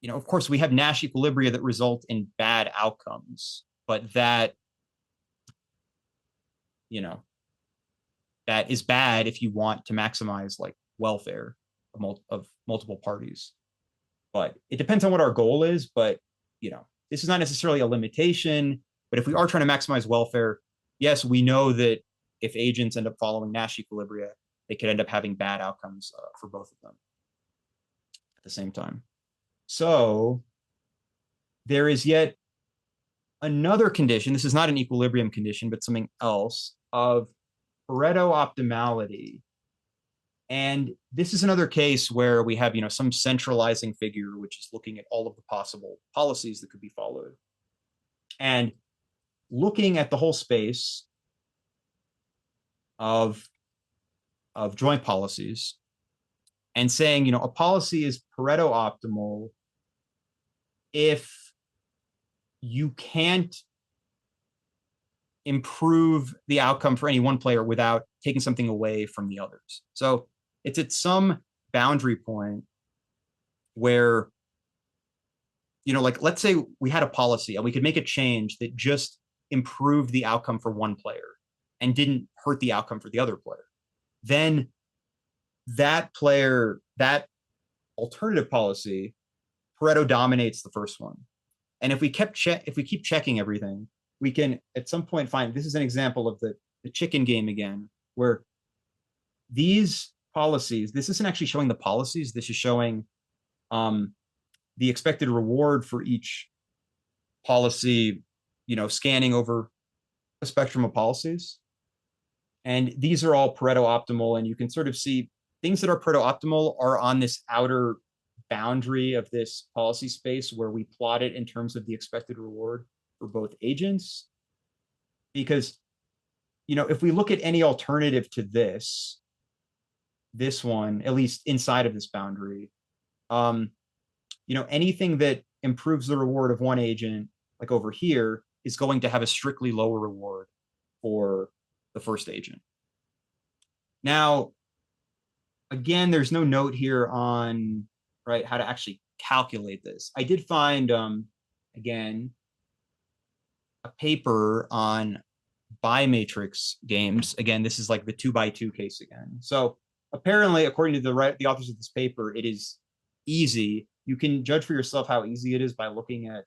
of course, we have Nash equilibria that result in bad outcomes, but that is bad if you want to maximize like welfare of multiple parties. But it depends on what our goal is. But, this is not necessarily a limitation. But if we are trying to maximize welfare, yes, we know that if agents end up following Nash equilibria, they could end up having bad outcomes for both of them at the same time. So there is yet another condition. This is not an equilibrium condition, but something else, of Pareto optimality. And this is another case where we have, some centralizing figure, which is looking at all of the possible policies that could be followed. And looking at the whole space of joint policies and saying, a policy is Pareto optimal if you can't improve the outcome for any one player without taking something away from the others. So it's at some boundary point where, like let's say we had a policy and we could make a change that just improved the outcome for one player and didn't hurt the outcome for the other player. Then that alternative policy, Pareto dominates the first one. And if we keep checking everything, we can at some point find, this is an example of the chicken game again, where these policies, this isn't actually showing the policies, this is showing the expected reward for each policy, scanning over a spectrum of policies. And these are all Pareto optimal, and you can sort of see things that are Pareto optimal are on this outer boundary of this policy space where we plot it in terms of the expected reward for both agents. Because, if we look at any alternative to this one, at least inside of this boundary, anything that improves the reward of one agent, like over here, is going to have a strictly lower reward for the first agent. Now, again, there's no note here on how to actually calculate this. I did find, again, a paper on bimatrix games. Again, this is like the 2x2 case again. So apparently, according to the authors of this paper, it is easy. You can judge for yourself how easy it is by looking at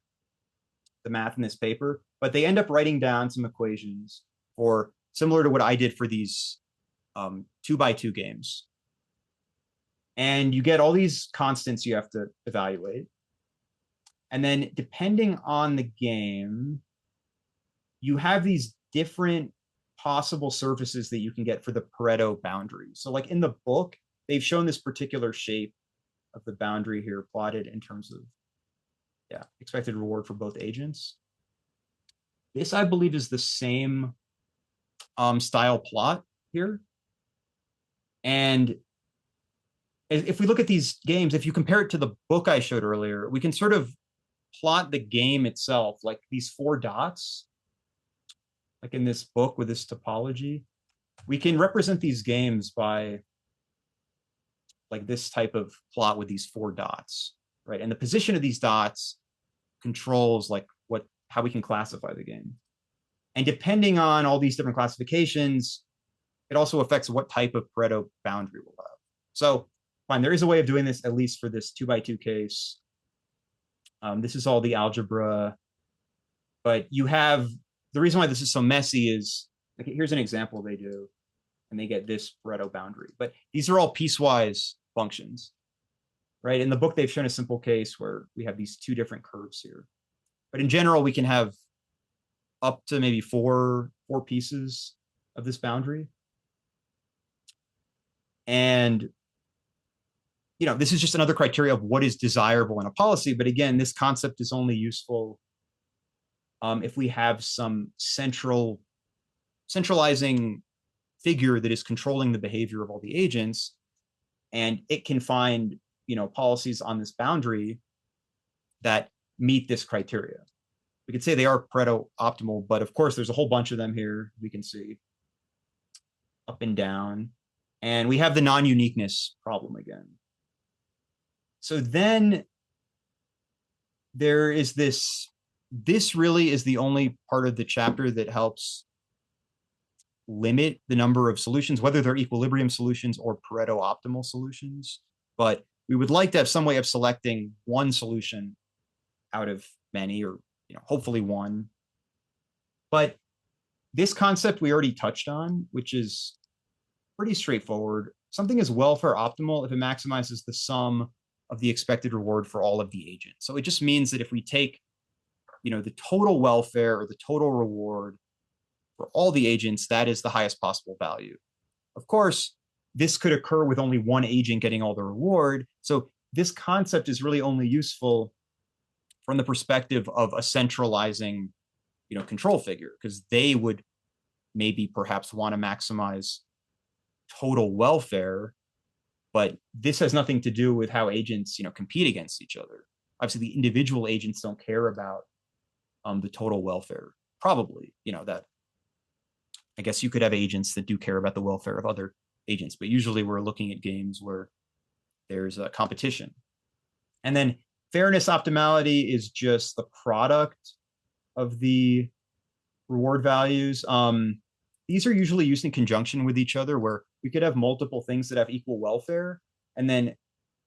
the math in this paper, but they end up writing down some equations for similar to what I did for these 2x2 games. And you get all these constants you have to evaluate. And then depending on the game, you have these different possible surfaces that you can get for the Pareto boundary. So like in the book, they've shown this particular shape of the boundary here plotted in terms of expected reward for both agents. This, I believe, is the same style plot here. And if we look at these games, if you compare it to the book I showed earlier, we can sort of plot the game itself, like these 4 dots, like in this book with this topology. We can represent these games by like this type of plot with these 4 dots, right? And the position of these dots controls like how we can classify the game. And depending on all these different classifications, it also affects what type of Pareto boundary we'll have. So fine, there is a way of doing this, at least for this 2x2 case. This is all the algebra, but you have, the reason why this is so messy is, okay, here's an example they do, and they get this Pareto boundary, but these are all piecewise functions, right? In the book, they've shown a simple case where we have these two different curves here. But in general, we can have up to maybe four pieces of this boundary. And, you know, this is just another criteria of what is desirable in a policy. But again, this concept is only useful if we have some centralizing figure that is controlling the behavior of all the agents, and it can find, you know, policies on this boundary that meet this criteria. We could say they are Pareto optimal, but of course there's a whole bunch of them here. We can see up and down, and we have the non-uniqueness problem again. So then there is this really is the only part of the chapter that helps limit the number of solutions, whether they're equilibrium solutions or Pareto optimal solutions. But we would like to have some way of selecting one solution out of many, or, you know, hopefully one. But this concept we already touched on, which is pretty straightforward. Something is welfare optimal if it maximizes the sum of the expected reward for all of the agents. So it just means that if we take, you know, the total welfare or the total reward for all the agents, that is the highest possible value. Of course, this could occur with only one agent getting all the reward. So this concept is really only useful from the perspective of a centralizing, you know, control figure, because they would maybe perhaps want to maximize total welfare, but this has nothing to do with how agents, you know, compete against each other. Obviously, the individual agents don't care about the total welfare. Probably, you know, that I guess you could have agents that do care about the welfare of other agents, but usually we're looking at games where there's a competition. And then fairness optimality is just the product of the reward values. These are usually used in conjunction with each other, where we could have multiple things that have equal welfare, and then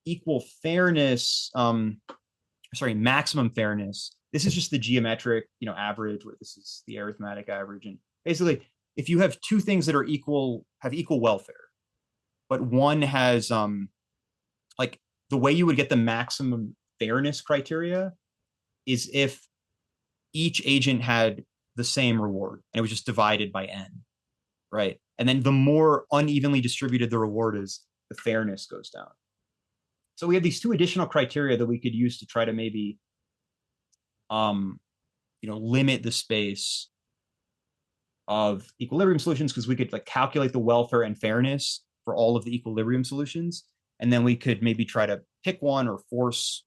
equal fairness, maximum fairness. This is just the geometric, you know, average, where this is the arithmetic average. And basically, if you have two things that are equal, have equal welfare, but one has, like, the way you would get the maximum fairness criteria is if each agent had the same reward and it was just divided by n, right? And then the more unevenly distributed the reward is, the fairness goes down. So we have these two additional criteria that we could use to try to maybe, you know, limit the space of equilibrium solutions, because we could like calculate the welfare and fairness for all of the equilibrium solutions, and then we could maybe try to pick one or force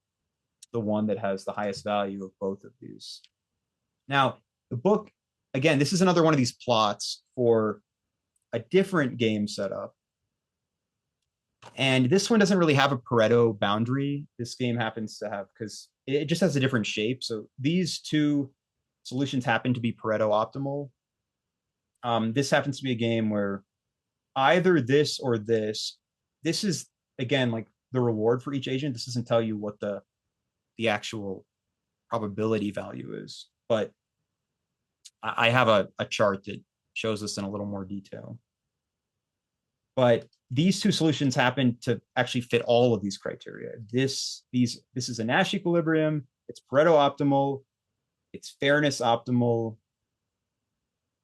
the one that has the highest value of both of these. Now, the book, again, this is another one of these plots for a different game setup. And this one doesn't really have a Pareto boundary. This game happens to have, because it just has a different shape. So these two solutions happen to be Pareto optimal. This happens to be a game where either this or this is, again, like the reward for each agent. This doesn't tell you what the actual probability value is, but I have a chart that shows this in a little more detail. But these two solutions happen to actually fit all of these criteria. This is a Nash equilibrium, it's Pareto optimal, it's fairness optimal,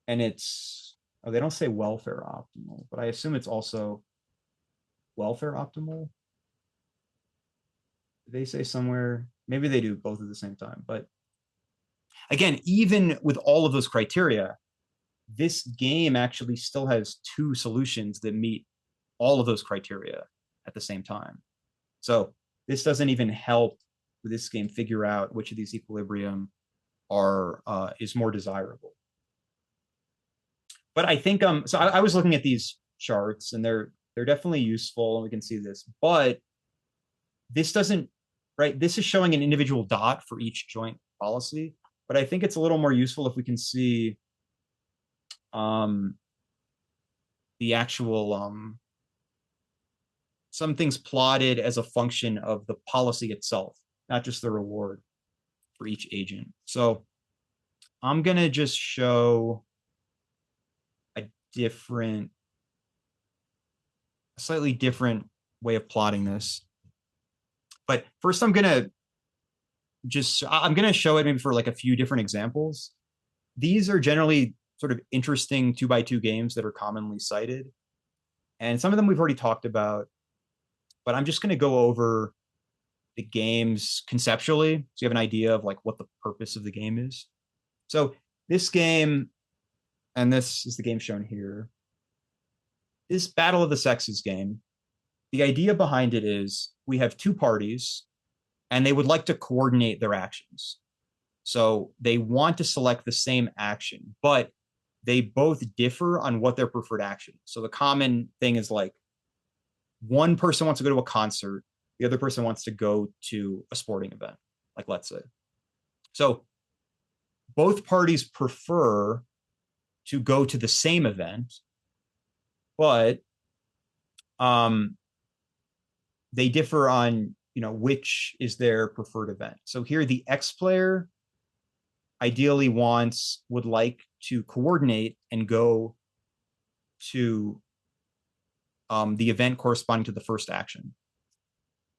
and it's, oh, they don't say welfare optimal, but I assume it's also welfare optimal. They say somewhere, maybe they do both at the same time. But again, even with all of those criteria, this game actually still has two solutions that meet all of those criteria at the same time. So this doesn't even help with this game figure out which of these equilibrium are is more desirable. But I think so I was looking at these charts, and they're definitely useful, and we can see this, but this doesn't, right? This is showing an individual dot for each joint policy, but I think it's a little more useful if we can see the actual something's plotted as a function of the policy itself, not just the reward for each agent. So I'm going to just show a slightly different way of plotting this. But first I'm going to show it maybe for like a few different examples. These are generally sort of interesting 2x2 games that are commonly cited. And some of them we've already talked about, but I'm just going to go over the games conceptually so you have an idea of like what the purpose of the game is. So this game, and this is the game shown here, this Battle of the Sexes game. The idea behind it is we have two parties and they would like to coordinate their actions. So they want to select the same action, but they both differ on what their preferred action. So the common thing is like one person wants to go to a concert, the other person wants to go to a sporting event, like let's say. So both parties prefer to go to the same event, but they differ on, which is their preferred event. So here the X player ideally would like to coordinate and go to the event corresponding to the first action.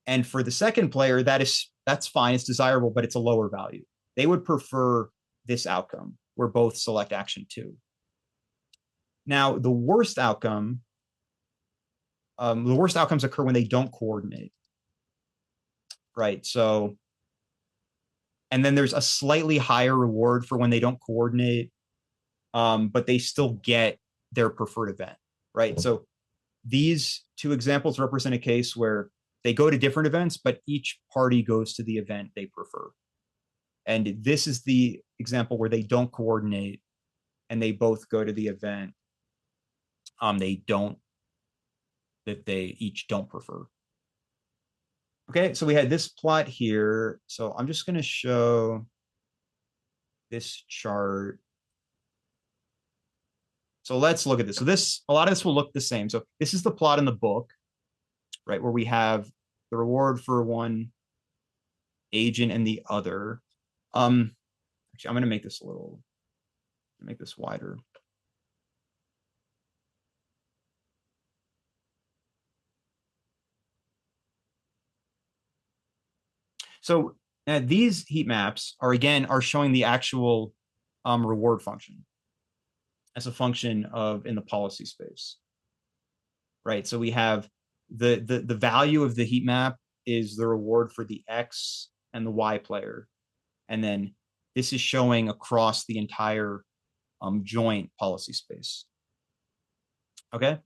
And for the second player, that's fine, it's desirable, but it's a lower value. They would prefer this outcome where both select action 2. Now, the worst outcomes occur when they don't coordinate, right? So, and then there's a slightly higher reward for when they don't coordinate, but they still get their preferred event, right? So these two examples represent a case where they go to different events, but each party goes to the event they prefer. And this is the example where they don't coordinate and they both go to the event they each don't prefer. Okay, so we had this plot here. So I'm just going to show this chart. So let's look at this. So a lot of this will look the same. So this is the plot in the book, right, where we have the reward for one agent and the other. Actually, I'm going to make this wider. So these heat maps are showing the actual reward function as a function of in the policy space, right? So we have the value of the heat map is the reward for the X and the Y player, and then this is showing across the entire joint policy space. Okay,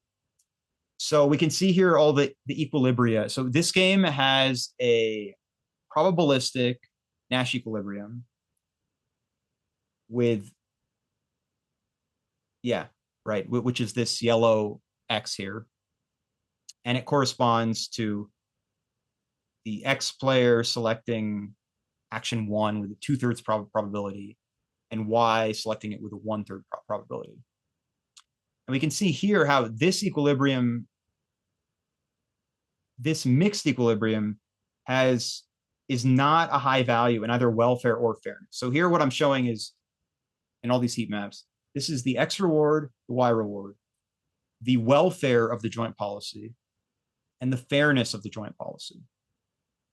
so we can see here all the equilibria. So this game has a probabilistic Nash equilibrium with, which is this yellow X here. And it corresponds to the X player selecting action 1 with a 2/3 probability and Y selecting it with a 1/3 probability. And we can see here how this mixed equilibrium is not a high value in either welfare or fairness. So here what I'm showing is, in all these heat maps, this is the X reward, the Y reward, the welfare of the joint policy, and the fairness of the joint policy,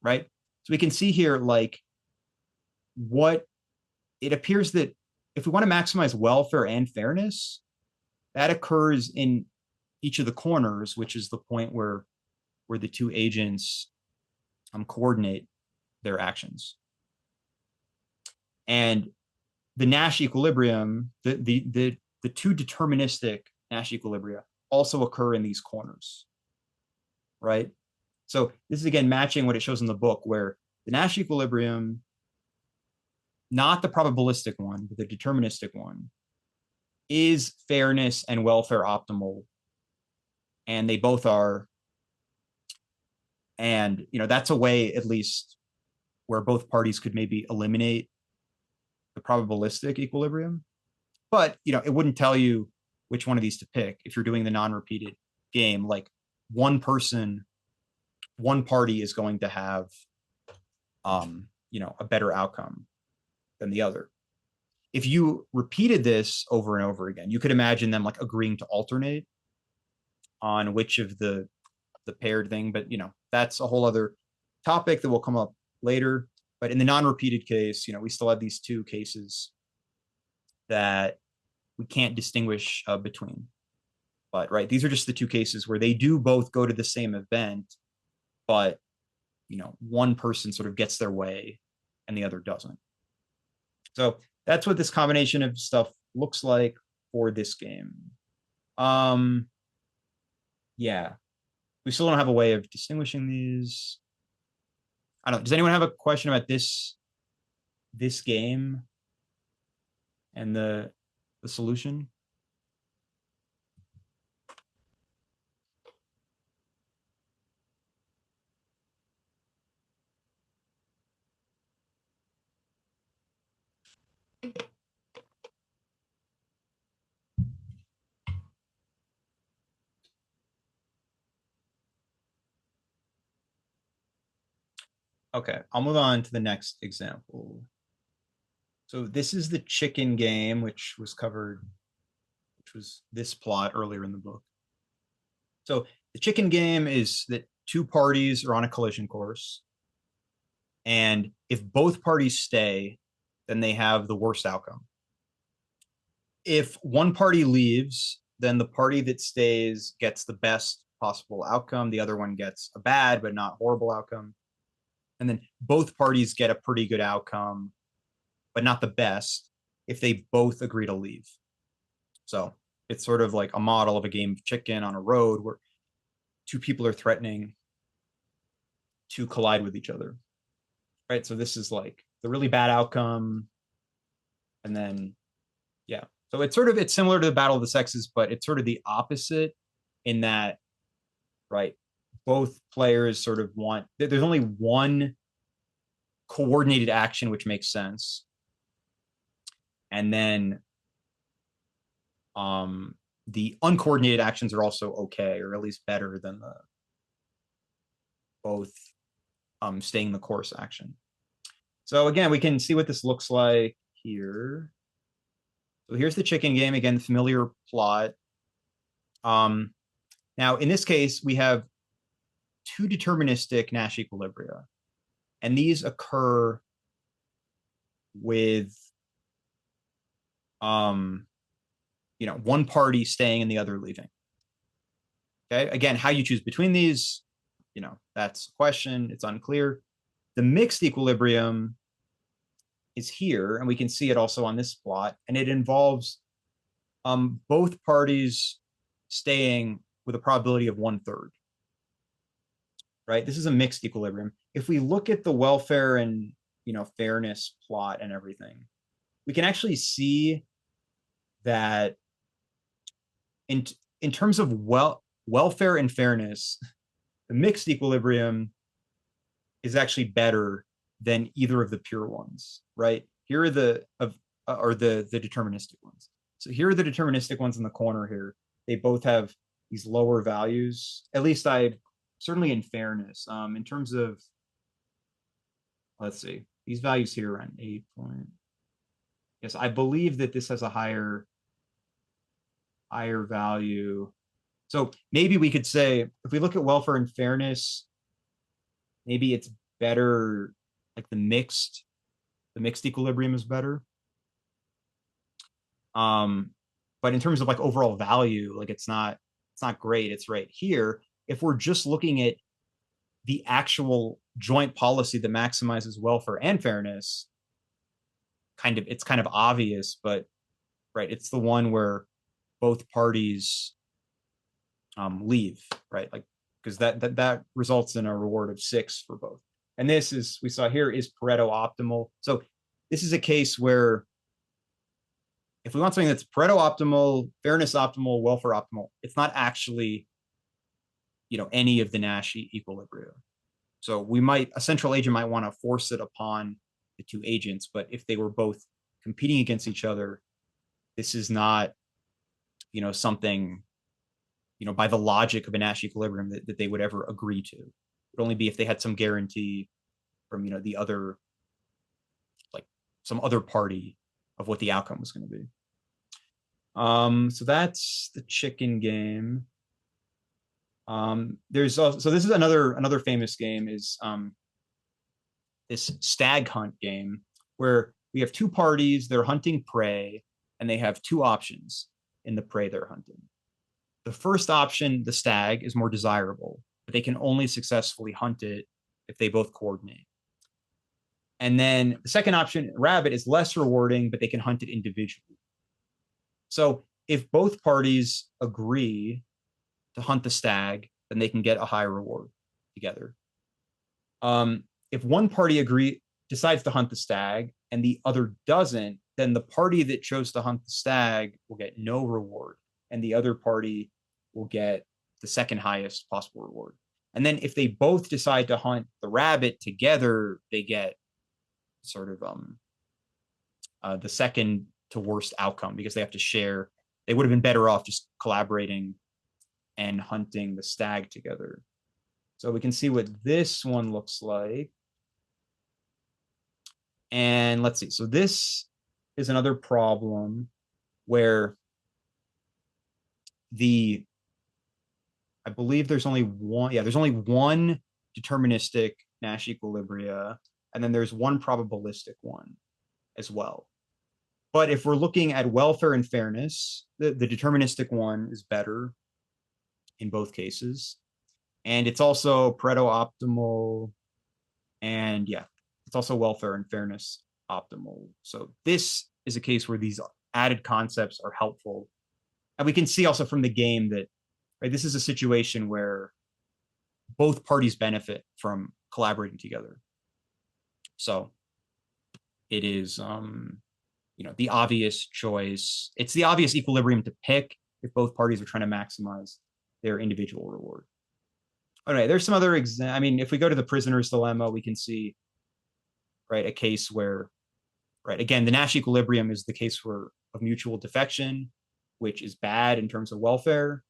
right? So we can see here, like, what it appears that if we want to maximize welfare and fairness, that occurs in each of the corners, which is the point where the two agents coordinate their actions. And the Nash equilibrium, the two deterministic Nash equilibria also occur in these corners, right? So this is again matching what it shows in the book, where the Nash equilibrium, not the probabilistic one, but the deterministic one, is fairness and welfare optimal, and they both are. And that's a way, at least, where both parties could maybe eliminate the probabilistic equilibrium. But it wouldn't tell you which one of these to pick if you're doing the non-repeated game. Like one party is going to have, a better outcome than the other. If you repeated this over and over again, you could imagine them like agreeing to alternate on which of the paired thing, but that's a whole other topic that will come up later. But in the non-repeated case, we still have these two cases that we can't distinguish between. But right, these are just the two cases where they do both go to the same event, but one person sort of gets their way and the other doesn't. So that's what this combination of stuff looks like for this game. Yeah, we still don't have a way of distinguishing these. I don't know. Does anyone have a question about this game and the solution? Okay, I'll move on to the next example. So this is the chicken game, which was this plot earlier in the book. So the chicken game is that two parties are on a collision course. And if both parties stay, then they have the worst outcome. If one party leaves, then the party that stays gets the best possible outcome. The other one gets a bad but not horrible outcome. And then both parties get a pretty good outcome, but not the best, if they both agree to leave. So it's sort of like a model of a game of chicken on a road where two people are threatening to collide with each other. Right? So this is like the really bad outcome. And then, yeah. So it's similar to the Battle of the Sexes, but it's sort of the opposite in that, right, both players sort of want, there's only one coordinated action which makes sense. And then the uncoordinated actions are also okay, or at least better than the both staying the course action. So again, we can see what this looks like here. So here's the chicken game, again, the familiar plot. Now, in this case, we have two deterministic Nash equilibria, and these occur with one party staying and the other leaving. Okay, again, how you choose between these, that's a question. It's unclear. The mixed equilibrium is here, and we can see it also on this plot, and it involves both parties staying with a probability of 1/3. Right? This is a mixed equilibrium. If we look at the welfare and fairness plot and everything, we can actually see that in terms of welfare and fairness, the mixed equilibrium is actually better than either of the pure ones, right? Here are the deterministic ones. So here are the deterministic ones in the corner here. They both have these lower values. At least certainly in fairness. In terms of, let's see, these values here around 8 point. Yes, I believe that this has a higher value. So maybe we could say, if we look at welfare and fairness, maybe it's better, like the mixed equilibrium is better. But in terms of like overall value, like it's not great. It's right here. If we're just looking at the actual joint policy that maximizes welfare and fairness, it's kind of obvious, but right, it's the one where both parties leave, right? Like, because that results in a reward of 6 for both. And this is, we saw here, is Pareto optimal. So this is a case where if we want something that's Pareto optimal, fairness optimal, welfare optimal, it's not actually, any of the Nash equilibria. So a central agent might want to force it upon the two agents, but if they were both competing against each other, this is not something, by the logic of a Nash equilibrium that they would ever agree to. It would only be if they had some guarantee from, the other, like some other party of what the outcome was going to be. So that's the chicken game. There's also, so this is another famous game is this stag hunt game where we have two parties, they're hunting prey, and they have two options in the prey they're hunting. The first option, the stag, is more desirable, but they can only successfully hunt it if they both coordinate. And then the second option, rabbit, is less rewarding, but they can hunt it individually. So if both parties agree to hunt the stag, then they can get a high reward together. If one party decides to hunt the stag and the other doesn't, then the party that chose to hunt the stag will get no reward, and the other party will get the second highest possible reward. And then if they both decide to hunt the rabbit together, they get sort of the second to worst outcome because they have to share. They would have been better off just collaborating and hunting the stag together. So we can see what this one looks like. And let's see. So this is another problem where I believe there's only one, there's only one deterministic Nash equilibria, and then there's one probabilistic one as well. But if we're looking at welfare and fairness, the deterministic one is better in both cases. And it's also Pareto optimal, and it's also welfare and fairness optimal. So this is a case where these added concepts are helpful. And we can see also from the game that this is a situation where both parties benefit from collaborating together. So it is, the obvious choice. It's the obvious equilibrium to pick if both parties are trying to maximize their individual reward. All right, there's some other if we go to the prisoner's dilemma, we can see, a case where, again, the Nash equilibrium is the case of mutual defection, which is bad in terms of welfare.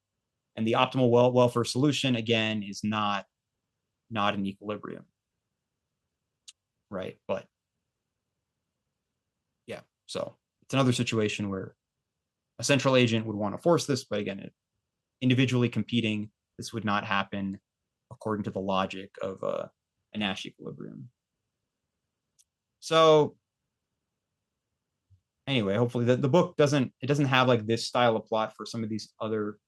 And the optimal welfare solution, again, is not an equilibrium. But so it's another situation where a central agent would want to force this, but again, individually competing, this would not happen according to the logic of a Nash equilibrium. So anyway, hopefully the book doesn't have like this style of plot for some of these other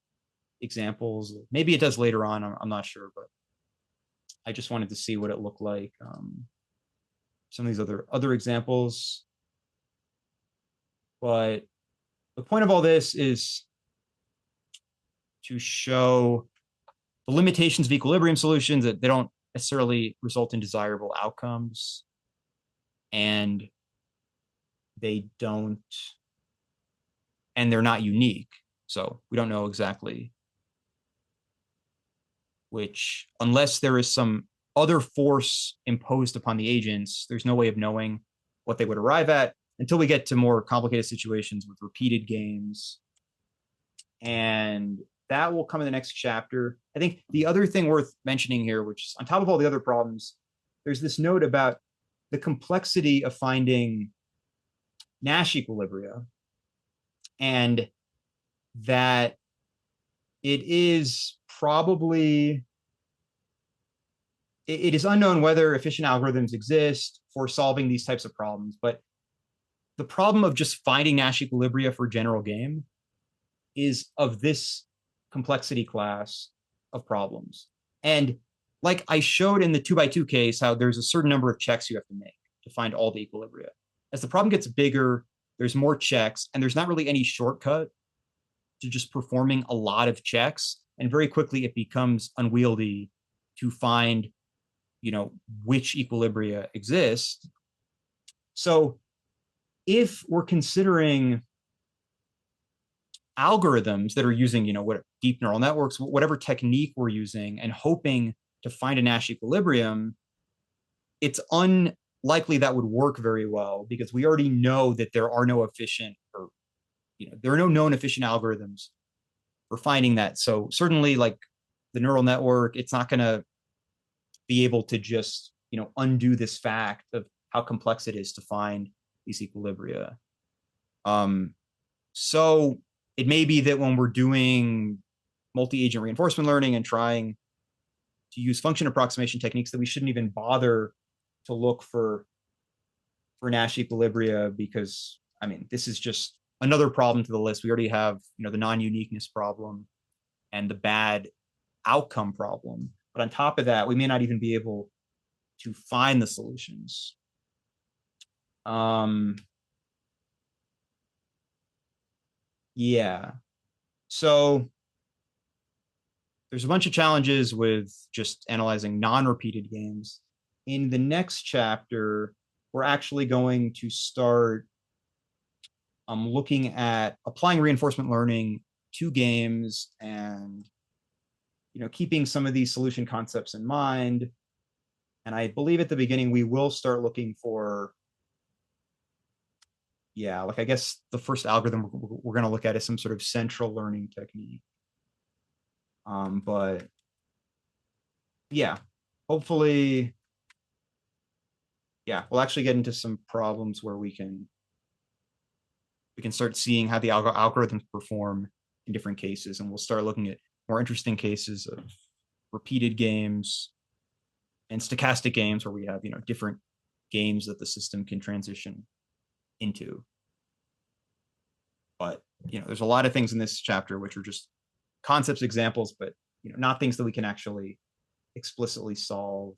examples. Maybe it does later on. I'm not sure, but I just wanted to see what it looked like. Some of these other examples. But the point of all this is to show the limitations of equilibrium solutions, that they don't necessarily result in desirable outcomes, and they're not unique. So we don't know exactly which, unless there is some other force imposed upon the agents, there's no way of knowing what they would arrive at until we get to more complicated situations with repeated games. And that will come in the next chapter. I think the other thing worth mentioning here, which is on top of all the other problems, there's this note about the complexity of finding Nash equilibria, and that it is unknown whether efficient algorithms exist for solving these types of problems. But the problem of just finding Nash equilibria for general game is of this complexity class of problems. And like I showed in the 2x2 case, how there's a certain number of checks you have to make to find all the equilibria. As the problem gets bigger, there's more checks, and there's not really any shortcut to just performing a lot of checks. And very quickly it becomes unwieldy to find, which equilibria exist. So if we're considering algorithms that are using, what deep neural networks, whatever technique we're using, and hoping to find a Nash equilibrium, it's unlikely that would work very well, because we already know that there are no efficient, or there are no known efficient algorithms finding that. So certainly like the neural network, it's not going to be able to just, undo this fact of how complex it is to find these equilibria. So it may be that when we're doing multi-agent reinforcement learning and trying to use function approximation techniques, that we shouldn't even bother to look for Nash equilibria, because this is just another problem to the list. We already have, the non-uniqueness problem and the bad outcome problem. But on top of that, we may not even be able to find the solutions. Yeah. So there's a bunch of challenges with just analyzing non-repeated games. In the next chapter, we're actually going to start looking at applying reinforcement learning to games and keeping some of these solution concepts in mind. And I believe at the beginning we will start looking for, I guess the first algorithm we're going to look at is some sort of central learning technique. But yeah, hopefully, we'll actually get into some problems where we can start seeing how the algorithms perform in different cases, and we'll start looking at more interesting cases of repeated games and stochastic games where we have different games that the system can transition into. But there's a lot of things in this chapter which are just concepts, examples, but not things that we can actually explicitly solve.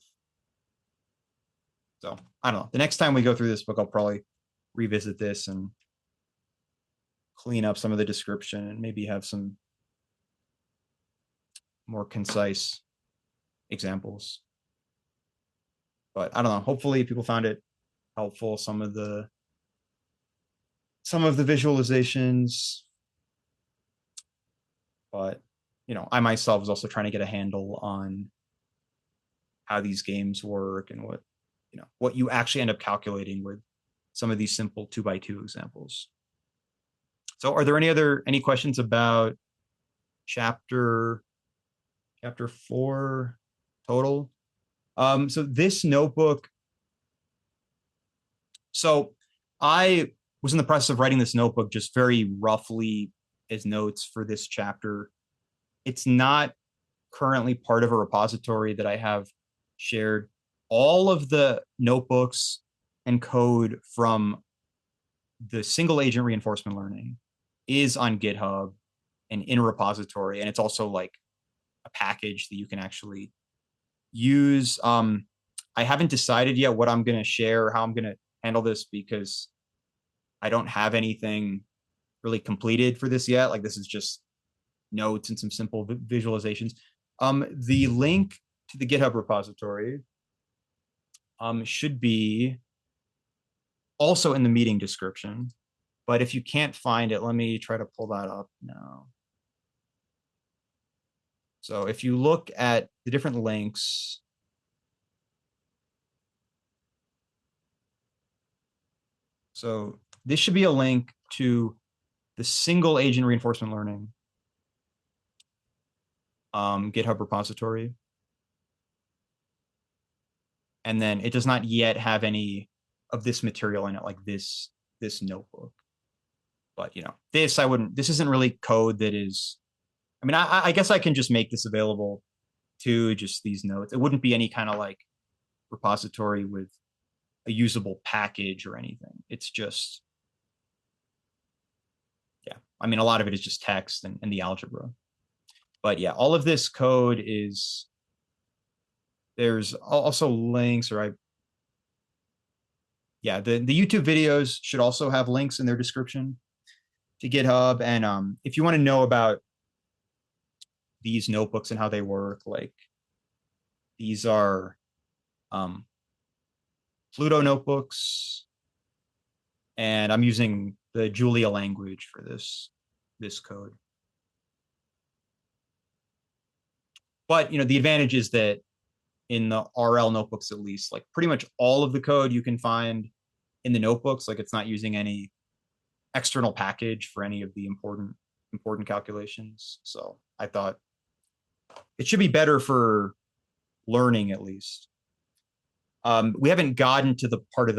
So I don't know. The next time we go through this book, I'll probably revisit this and clean up some of the description and maybe have some more concise examples. But I don't know. Hopefully people found it helpful. Some of the visualizations, but I myself was also trying to get a handle on how these games work and what you actually end up calculating with some of these simple 2x2 examples. So are there any questions about chapter 4 total? So this notebook, so I was in the process of writing this notebook just very roughly as notes for this chapter. It's not currently part of a repository that I have shared. All of the notebooks and code from the single agent reinforcement learning is on GitHub and in a repository, and it's also like a package that you can actually use. I haven't decided yet what I'm going to share, how I'm going to handle this, because I don't have anything really completed for this yet. Like, this is just notes and some simple visualizations. The link to the GitHub repository should be also in the meeting description. But if you can't find it, let me try to pull that up now. So if you look at the different links, so this should be a link to the single agent reinforcement learning GitHub repository. And then it does not yet have any of this material in it, like this notebook. But this isn't really code that is, I guess I can just make this available to just these notes. It wouldn't be any kind of like repository with a usable package or anything. It's just, a lot of it is just text and the algebra. But all of this code is, there's also links, or the YouTube videos should also have links in their description to GitHub. And if you want to know about these notebooks and how they work, like these are Pluto notebooks, and I'm using the Julia language for this code. But the advantage is that in the RL notebooks, at least, like pretty much all of the code you can find in the notebooks. Like, it's not using any external package for any of the important important calculations. So I thought it should be better for learning, at least. We haven't gotten to the part of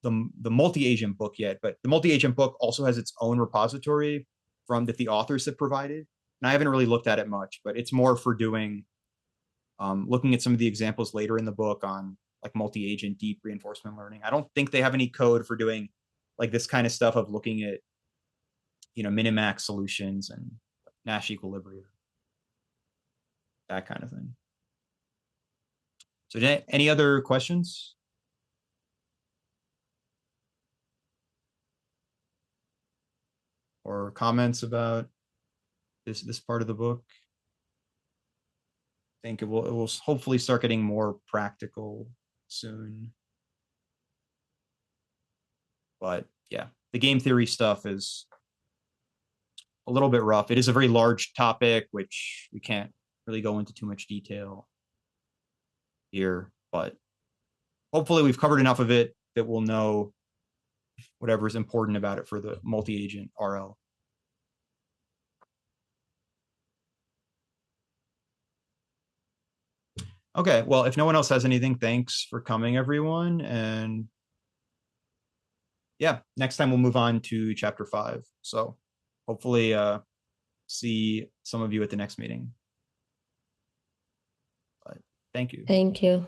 the multi-agent book yet, but the multi-agent book also has its own repository from that the authors have provided. And I haven't really looked at it much, but it's more for doing, looking at some of the examples later in the book on like multi-agent deep reinforcement learning. I don't think they have any code for doing like this kind of stuff of looking at, minimax solutions and Nash equilibria, that kind of thing. So any other questions? Or comments about this part of the book? I think it will hopefully start getting more practical soon. But yeah, the game theory stuff is a little bit rough. It is a very large topic, which we can't really go into too much detail here, but hopefully we've covered enough of it that we'll know whatever is important about it for the multi-agent RL. Okay, well, if no one else has anything, thanks for coming, everyone. And yeah, next time we'll move on to chapter 5. So hopefully see some of you at the next meeting. But thank you. Thank you.